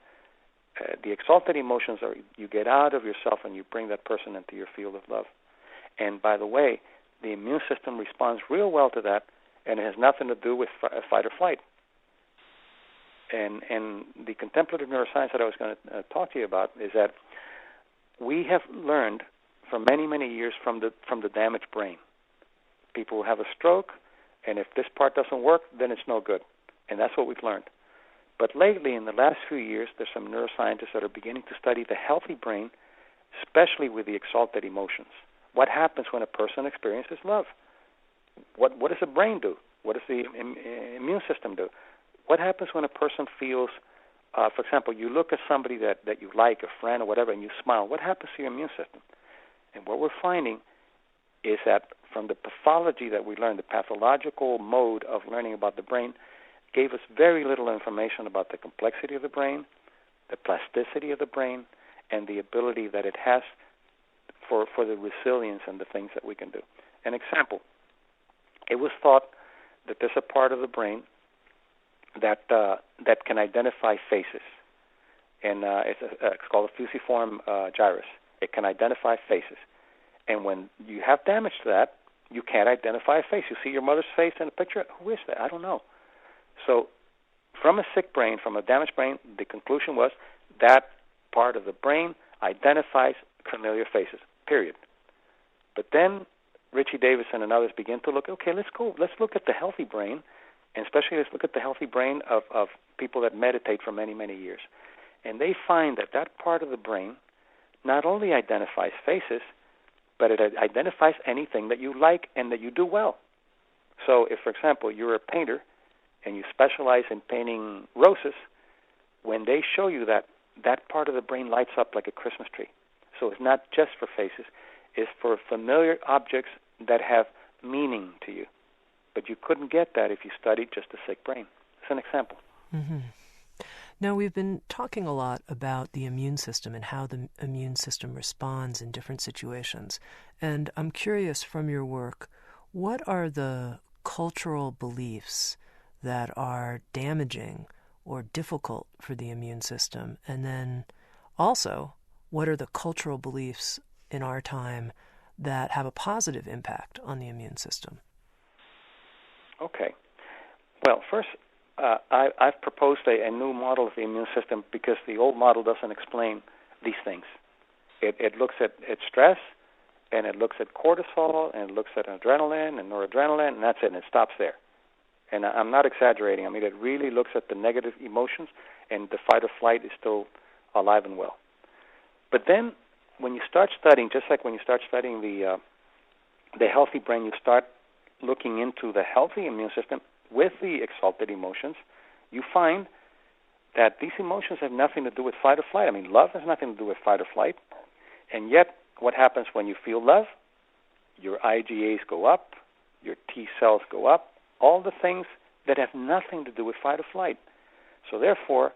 The exalted emotions are you get out of yourself and you bring that person into your field of love. And by the way, the immune system responds real well to that, and it has nothing to do with fight or flight. And the contemplative neuroscience that I was going to talk to you about is that we have learned for many, many years from the damaged brain. People have a stroke, and if this part doesn't work, then it's no good. And that's what we've learned. But lately, in the last few years, there's some neuroscientists that are beginning to study the healthy brain, especially with the exalted emotions. What happens when a person experiences love? What does the brain do? What does the immune system do? What happens when a person feels, for example, you look at somebody that you like, a friend or whatever, and you smile? What happens to your immune system? And what we're finding is that from the pathology that we learned, the pathological mode of learning about the brain gave us very little information about the complexity of the brain, the plasticity of the brain, and the ability that it has for the resilience and the things that we can do. An example, it was thought that there's a part of the brain that can identify faces, and it's called a fusiform gyrus. It can identify faces, and when you have damage to that, you can't identify a face. You see your mother's face in a picture. Who is that? I don't know. So, from a sick brain, from a damaged brain, the conclusion was that part of the brain identifies familiar faces. Period. But then Richie Davison and others begin to look. Okay, let's look at the healthy brain. And especially let's look at the healthy brain of people that meditate for many, many years. And they find that part of the brain not only identifies faces, but it identifies anything that you like and that you do well. So if, for example, you're a painter and you specialize in painting roses, when they show you that part of the brain lights up like a Christmas tree. So it's not just for faces. It's for familiar objects that have meaning to you. But you couldn't get that if you studied just a sick brain. It's an example. Mm-hmm. Now, we've been talking a lot about the immune system and how the immune system responds in different situations. And I'm curious from your work, what are the cultural beliefs that are damaging or difficult for the immune system? And then also, what are the cultural beliefs in our time that have a positive impact on the immune system? Okay. Well, first, I've proposed a new model of the immune system because the old model doesn't explain these things. It looks at stress, and it looks at cortisol, and it looks at adrenaline and noradrenaline, and that's it, and it stops there. And I'm not exaggerating. I mean, it really looks at the negative emotions, and the fight or flight is still alive and well. But then when you start studying, just like when you start studying the healthy brain, you start looking into the healthy immune system with the exalted emotions, you find that these emotions have nothing to do with fight or flight. I mean, love has nothing to do with fight or flight. And yet, what happens when you feel love? Your IgAs go up, your T cells go up, all the things that have nothing to do with fight or flight. So therefore,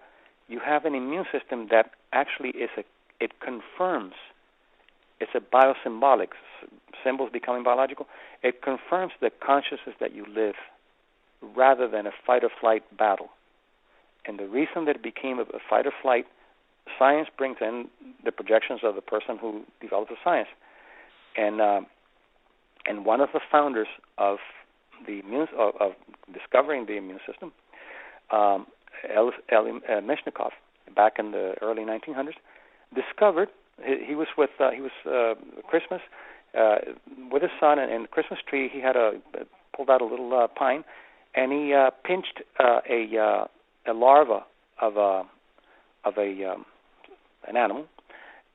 you have an immune system that actually it confirms. It's a biosymbolic, symbols becoming biological. It confirms the consciousness that you live rather than a fight or flight battle. And the reason that it became a fight or flight, science brings in the projections of the person who developed the science. And one of the founders of of discovering the immune system, Meshnikov, back in the early 1900s, discovered he was Christmas with his son, and in the Christmas tree he had pulled out a little pine, and he pinched a larva of an animal,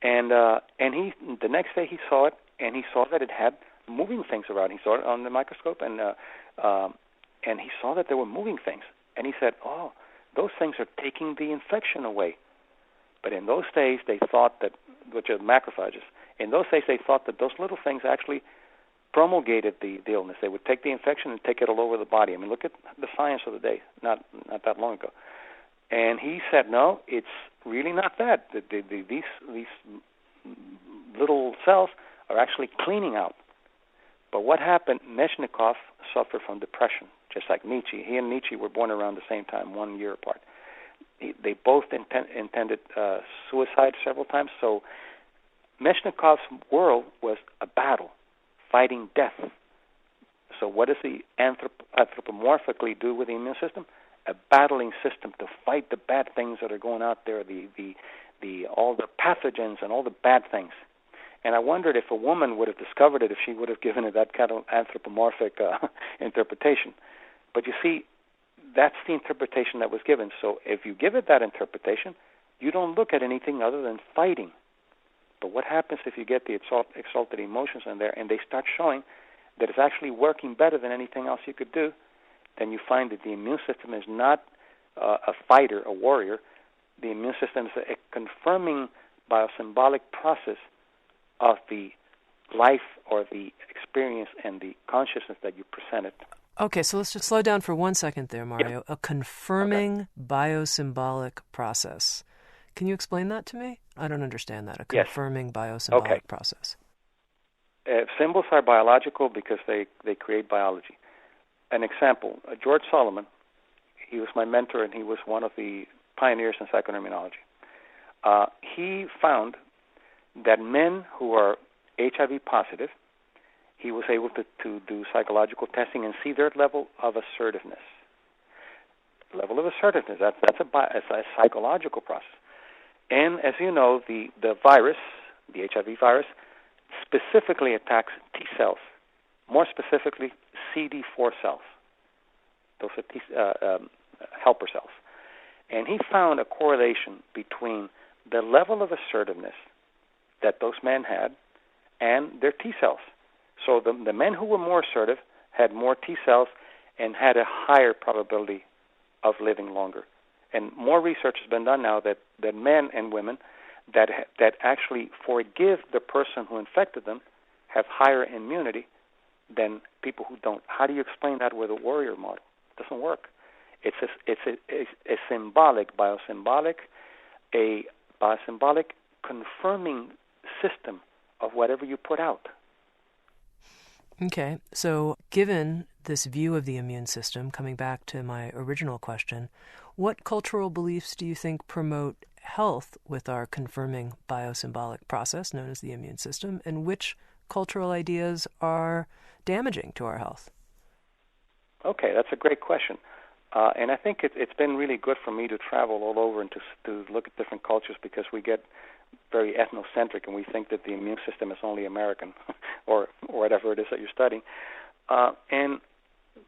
and he the next day he saw it, and he saw that it had moving things around. He saw it on the microscope, and he saw that there were moving things, and he said, "Oh, those things are taking the infection away." But in those days, they thought that, which are macrophages, in those days they thought that those little things actually promulgated the illness. They would take the infection and take it all over the body. I mean, look at the science of the day, not that long ago. And he said, no, it's really not that. These little cells are actually cleaning out. But what happened, Meshnikov suffered from depression, just like Nietzsche. He and Nietzsche were born around the same time, 1 year apart. They both intended suicide several times. So Meshnikov's world was a battle, fighting death. So what does the anthropomorphically do with the immune system? A battling system to fight the bad things that are going out there, all the pathogens and all the bad things. And I wondered if a woman would have discovered it, if she would have given it that kind of anthropomorphic interpretation. But you see, that's the interpretation that was given. So if you give it that interpretation, you don't look at anything other than fighting. But what happens if you get the exalted emotions in there and they start showing that it's actually working better than anything else you could do? Then you find that the immune system is not a fighter, a warrior. The immune system is a confirming biosymbolic process of the life or the experience and the consciousness that you presented. Okay, so let's just slow down for 1 second there, Mario. Yep. A confirming biosymbolic process. Can you explain that to me? I don't understand that. A confirming biosymbolic process. Symbols are biological because they create biology. An example, George Solomon, he was my mentor and he was one of the pioneers in psychoneuroimmunology. He found that men who are HIV positive, he was able to do psychological testing and see their level of assertiveness. Level of assertiveness, that's a psychological process. And as you know, the virus, the HIV virus, specifically attacks T cells, more specifically CD4 cells. Those are helper cells. And he found a correlation between the level of assertiveness that those men had and their T cells. So the men who were more assertive had more T cells and had a higher probability of living longer. And more research has been done now that men and women that actually forgive the person who infected them have higher immunity than people who don't. How do you explain that with a warrior model? It doesn't work. It's a symbolic, biosymbolic confirming system of whatever you put out. Okay, so given this view of the immune system, coming back to my original question, what cultural beliefs do you think promote health with our confirming biosymbolic process known as the immune system, and which cultural ideas are damaging to our health? Okay, that's a great question. And I think it's been really good for me to travel all over and to look at different cultures, because we get very ethnocentric and we think that the immune system is only American or whatever it is that you're studying. And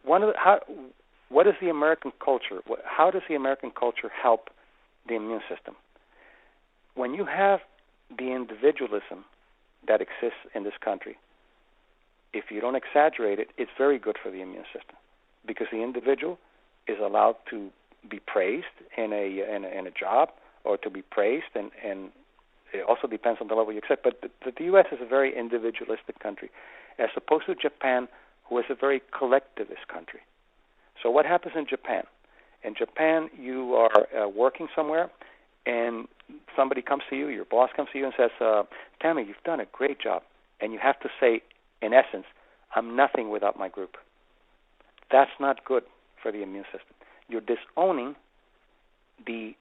what is the American culture? How does the American culture help the immune system? When you have the individualism that exists in this country, if you don't exaggerate it, it's very good for the immune system, because the individual is allowed to be praised in a job, or to be praised, and it also depends on the level you accept. But the U.S. is a very individualistic country, as opposed to Japan, who is a very collectivist country. So what happens in Japan? In Japan, you are working somewhere, and somebody comes to you, your boss comes to you and says, Tami, you've done a great job. And you have to say, in essence, I'm nothing without my group. That's not good for the immune system. You're disowning the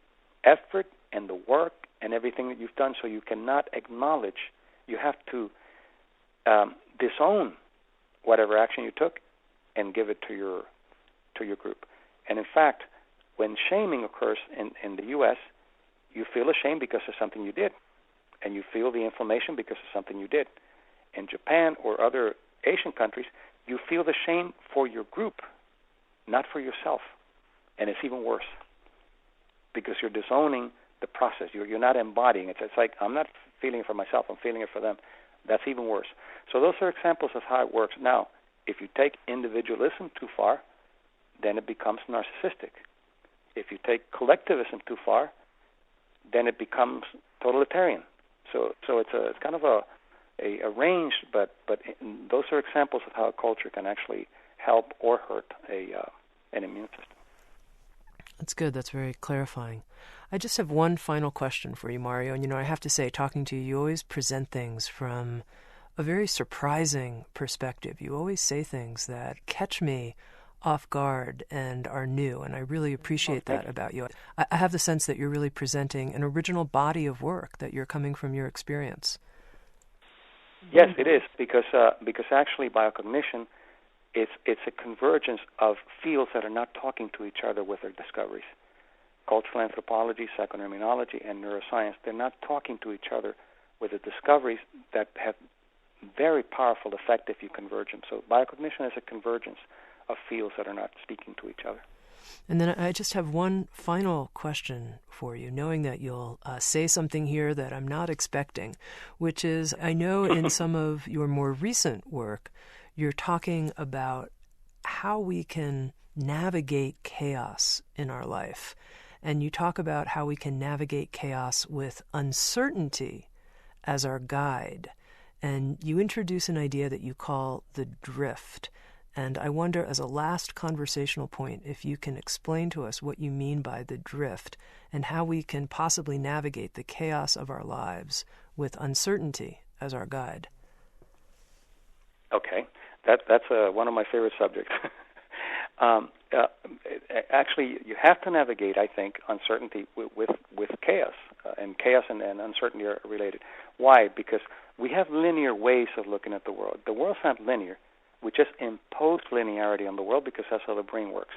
effort and the work and everything that you've done, so you cannot acknowledge. You have to disown whatever action you took and give it to your group. And in fact, when shaming occurs in the U.S., you feel ashamed because of something you did, and you feel the inflammation because of something you did. In Japan or other Asian countries, you feel the shame for your group, not for yourself. And it's even worse because you're disowning the process. You're not embodying it. It's like, I'm not feeling it for myself, I'm feeling it for them. That's even worse. So those are examples of how it works. Now, if you take individualism too far, then it becomes narcissistic. If you take collectivism too far, then it becomes totalitarian. So it's kind of a range, but those are examples of how a culture can actually help or hurt an immune system. That's good. That's very clarifying. I just have one final question for you, Mario. And, I have to say, talking to you, you always present things from a very surprising perspective. You always say things that catch me off guard and are new, and I really appreciate that about you. I have the sense that you're really presenting an original body of work, that you're coming from your experience. Yes, it is, because actually biocognition, it's a convergence of fields that are not talking to each other with their discoveries. Cultural anthropology, psychoneuroimmunology, and neuroscience, they're not talking to each other with the discoveries that have very powerful effect if you converge them. So biocognition is a convergence of fields that are not speaking to each other. And then I just have one final question for you, knowing that you'll say something here that I'm not expecting, which is, I know in some of your more recent work, you're talking about how we can navigate chaos in our life. And you talk about how we can navigate chaos with uncertainty as our guide. And you introduce an idea that you call the drift. And I wonder, as a last conversational point, if you can explain to us what you mean by the drift and how we can possibly navigate the chaos of our lives with uncertainty as our guide. Okay. That's one of my favorite subjects. Actually, you have to navigate, I think, uncertainty with chaos, and chaos and uncertainty are related. Why? Because we have linear ways of looking at the world. The world's not linear. We just impose linearity on the world because that's how the brain works.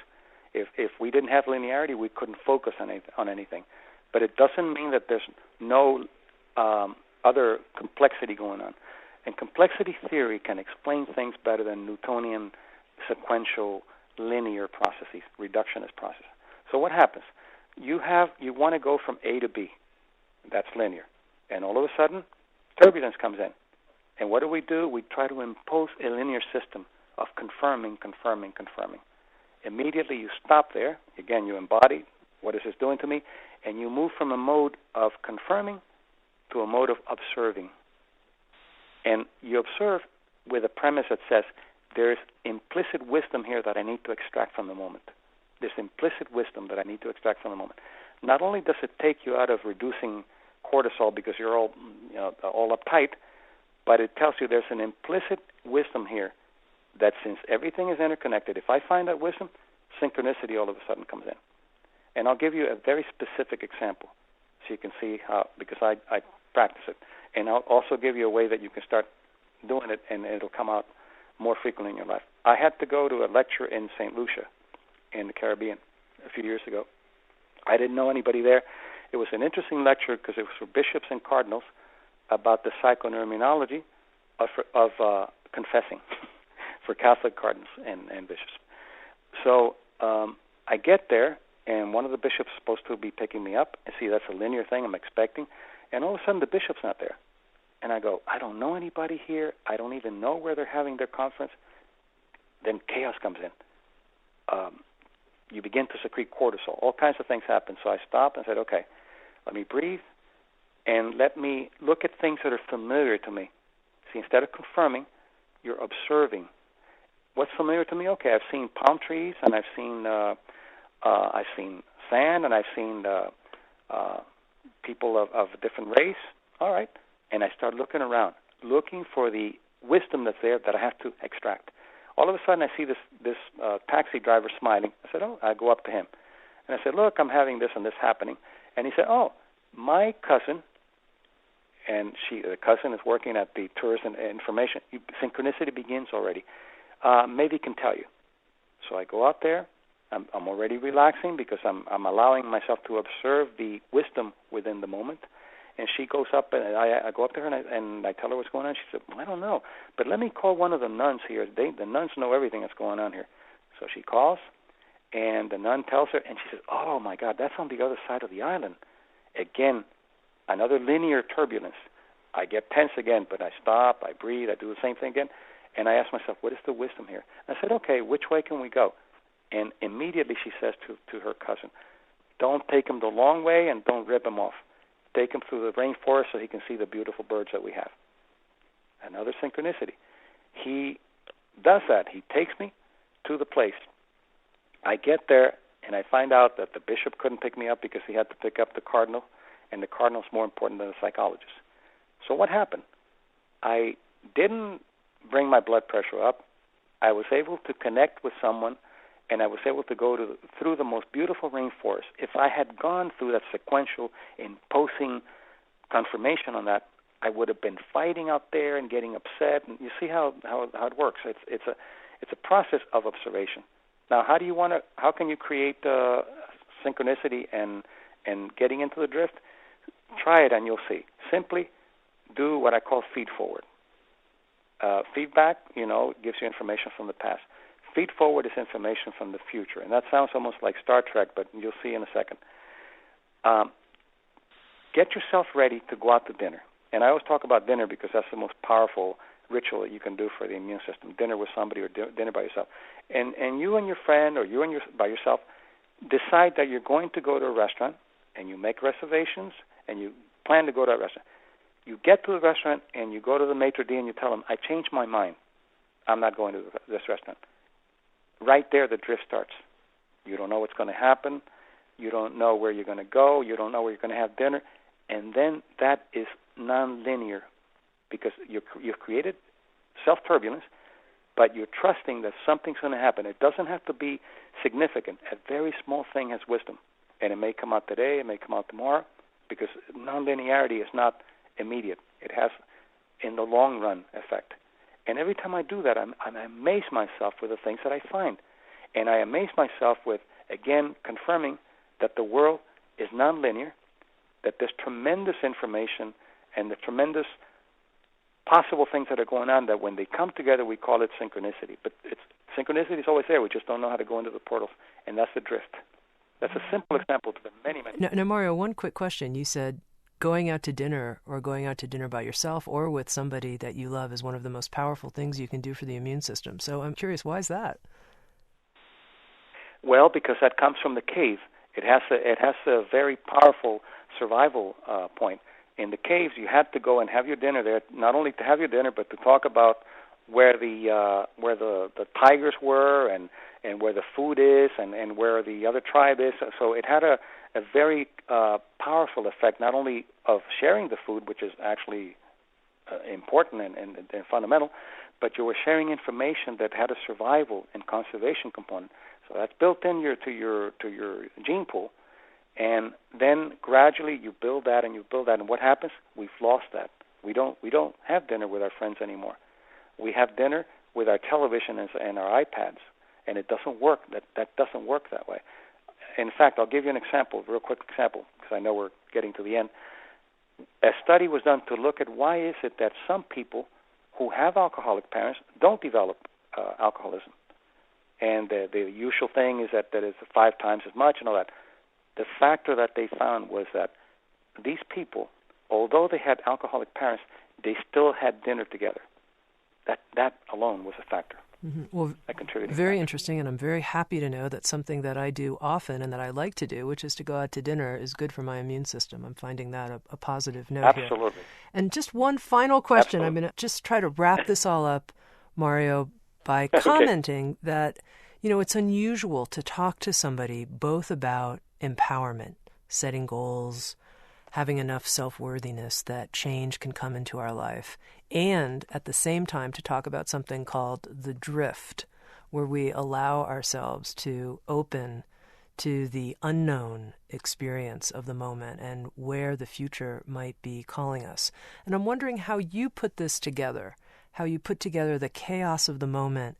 If we didn't have linearity, we couldn't focus on anything. But it doesn't mean that there's no other complexity going on. And complexity theory can explain things better than Newtonian sequential linear processes, reductionist processes. So what happens? You want to go from A to B. That's linear. And all of a sudden, turbulence comes in. And what do? We try to impose a linear system of confirming. Immediately you stop there. Again, you embody, what is this doing to me? And you move from a mode of confirming to a mode of observing. And you observe with a premise that says, there's implicit wisdom here that I need to extract from the moment. There's implicit wisdom that I need to extract from the moment. Not only does it take you out of reducing cortisol because you're all uptight, but it tells you there's an implicit wisdom here that since everything is interconnected, if I find that wisdom, synchronicity all of a sudden comes in. And I'll give you a very specific example so you can see how, because I practice it. And I'll also give you a way that you can start doing it and it'll come out more frequently in your life. I had to go to a lecture in St. Lucia in the Caribbean a few years ago. I didn't know anybody there. It was an interesting lecture because it was for bishops and cardinals about the psychoneuroimmunology of confessing for Catholic cardinals and bishops. So I get there, and one of the bishops is supposed to be picking me up. And see, that's a linear thing I'm expecting. And all of a sudden, the bishop's not there. And I go, I don't know anybody here. I don't even know where they're having their conference. Then chaos comes in. You begin to secrete cortisol. All kinds of things happen. So I stopped and said, okay, let me breathe, and let me look at things that are familiar to me. See, instead of confirming, you're observing. What's familiar to me? Okay, I've seen palm trees, and I've seen sand, and I've seen people of different race. All right. And I start looking around, looking for the wisdom that's there that I have to extract. All of a sudden, I see this taxi driver smiling. I said, I go up to him. And I said, look, I'm having this and this happening. And he said, my cousin, and the cousin is working at the Tourism Information. Synchronicity begins already. Maybe he can tell you. So I go out there. I'm already relaxing because I'm allowing myself to observe the wisdom within the moment. And she goes up, and I go up to her, and I tell her what's going on. She said, well, I don't know, but let me call one of the nuns here. The nuns know everything that's going on here. So she calls, and the nun tells her, and she says, oh, my God, that's on the other side of the island. Again, another linear turbulence. I get tense again, but I stop, I breathe, I do the same thing again, and I ask myself, what is the wisdom here? I said, okay, which way can we go? And immediately she says to her cousin, don't take him the long way and don't rip him off. Take him through the rainforest so he can see the beautiful birds that we have. Another synchronicity. He does that. He takes me to the place. I get there, and I find out that the bishop couldn't pick me up because he had to pick up the cardinal, and the cardinal's more important than the psychologist. So what happened? I didn't bring my blood pressure up. I was able to connect with someone, and I was able to go through the most beautiful rainforest. If I had gone through that sequential imposing confirmation on that, I would have been fighting out there and getting upset. And you see how it works. It's a process of observation. Now, how can you create synchronicity and getting into the drift? Try it and you'll see. Simply do what I call feed forward. Feedback, gives you information from the past. Feed forward is information from the future, and that sounds almost like Star Trek, but you'll see in a second. Get yourself ready to go out to dinner. And I always talk about dinner because that's the most powerful ritual that you can do for the immune system, dinner with somebody or dinner by yourself. And you and your friend or you and by yourself decide that you're going to go to a restaurant, and you make reservations, and you plan to go to a restaurant. You get to the restaurant, and you go to the maitre d' and you tell them, I changed my mind. I'm not going to this restaurant. Right there, the drift starts. You don't know what's going to happen. You don't know where you're going to go. You don't know where you're going to have dinner. And then that is nonlinear because you've created self-turbulence, but you're trusting that something's going to happen. It doesn't have to be significant. A very small thing has wisdom, and it may come out today, it may come out tomorrow, because nonlinearity is not immediate. It has, in the long run, effect. And every time I do that, I amaze myself with the things that I find. And I amaze myself with, again, confirming that the world is nonlinear, that there's tremendous information and the tremendous possible things that are going on that when they come together, we call it synchronicity. But synchronicity is always there. We just don't know how to go into the portals, and that's the drift. That's a simple example to the many, many. Now, Mario, one quick question. You said going out to dinner or going out to dinner by yourself or with somebody that you love is one of the most powerful things you can do for the immune system. So I'm curious, why is that? Well, because that comes from the cave. It has a very powerful survival point. In the caves, you had to go and have your dinner there, not only to have your dinner, but to talk about where the tigers were and where the food is and where the other tribe is. So it had a very powerful effect, not only of sharing the food, which is actually important and fundamental, but you were sharing information that had a survival and conservation component. So that's built in to your gene pool. And then gradually you build that and you build that, and what happens? We've lost that. We don't have dinner with our friends anymore. We have dinner with our television and our iPads, and it doesn't work. That doesn't work that way. In fact, I'll give you an example, a real quick example, because I know we're getting to the end. A study was done to look at why is it that some people who have alcoholic parents don't develop alcoholism. And the usual thing is that it's 5 times as much and all that. The factor that they found was that these people, although they had alcoholic parents, they still had dinner together. That alone was a factor. Mm-hmm. Well, very interesting, and I'm very happy to know that something that I do often and that I like to do, which is to go out to dinner, is good for my immune system. I'm finding that a positive note here. Absolutely. And just one final question. Absolutely. I'm going to just try to wrap this all up, Mario, by commenting that, it's unusual to talk to somebody both about empowerment, setting goals, having enough self-worthiness that change can come into our life, and at the same time to talk about something called the drift, where we allow ourselves to open to the unknown experience of the moment and where the future might be calling us. And I'm wondering how you put this together, how you put together the chaos of the moment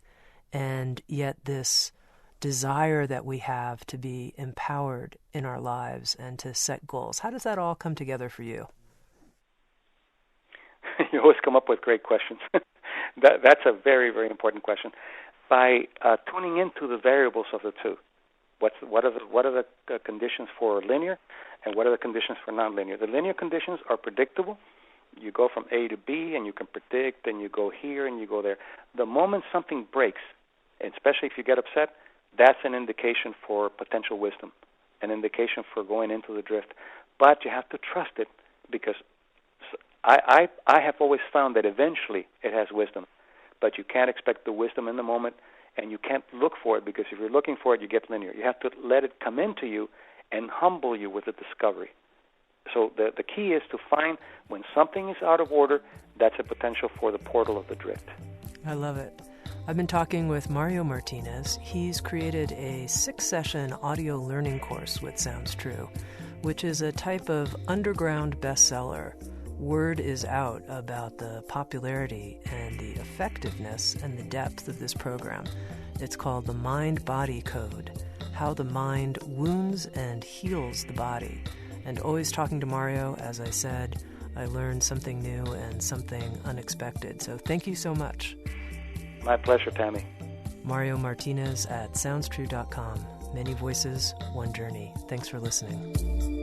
and yet this desire that we have to be empowered in our lives and to set goals. How does that all come together for you? You always come up with great questions. That's a very, very important question. By tuning into the variables of the two, what are the conditions for linear, and what are the conditions for nonlinear? The linear conditions are predictable. You go from A to B, and you can predict, and you go here, and you go there. The moment something breaks, and especially if you get upset, that's an indication for potential wisdom, an indication for going into the drift. But you have to trust it, because I have always found that eventually it has wisdom, but you can't expect the wisdom in the moment, and you can't look for it, because if you're looking for it, you get linear. You have to let it come into you and humble you with the discovery. So the key is to find when something is out of order, that's a potential for the portal of the drift. I love it. I've been talking with Mario Martinez. He's created a 6-session audio learning course with Sounds True, which is a type of underground bestseller. Word is out about the popularity and the effectiveness and the depth of this program. It's called The Mind-Body Code, How the Mind Wounds and Heals the Body. And always talking to Mario, as I said, I learned something new and something unexpected. So thank you so much. My pleasure, Tami. Mario Martinez at SoundsTrue.com. Many voices, one journey. Thanks for listening.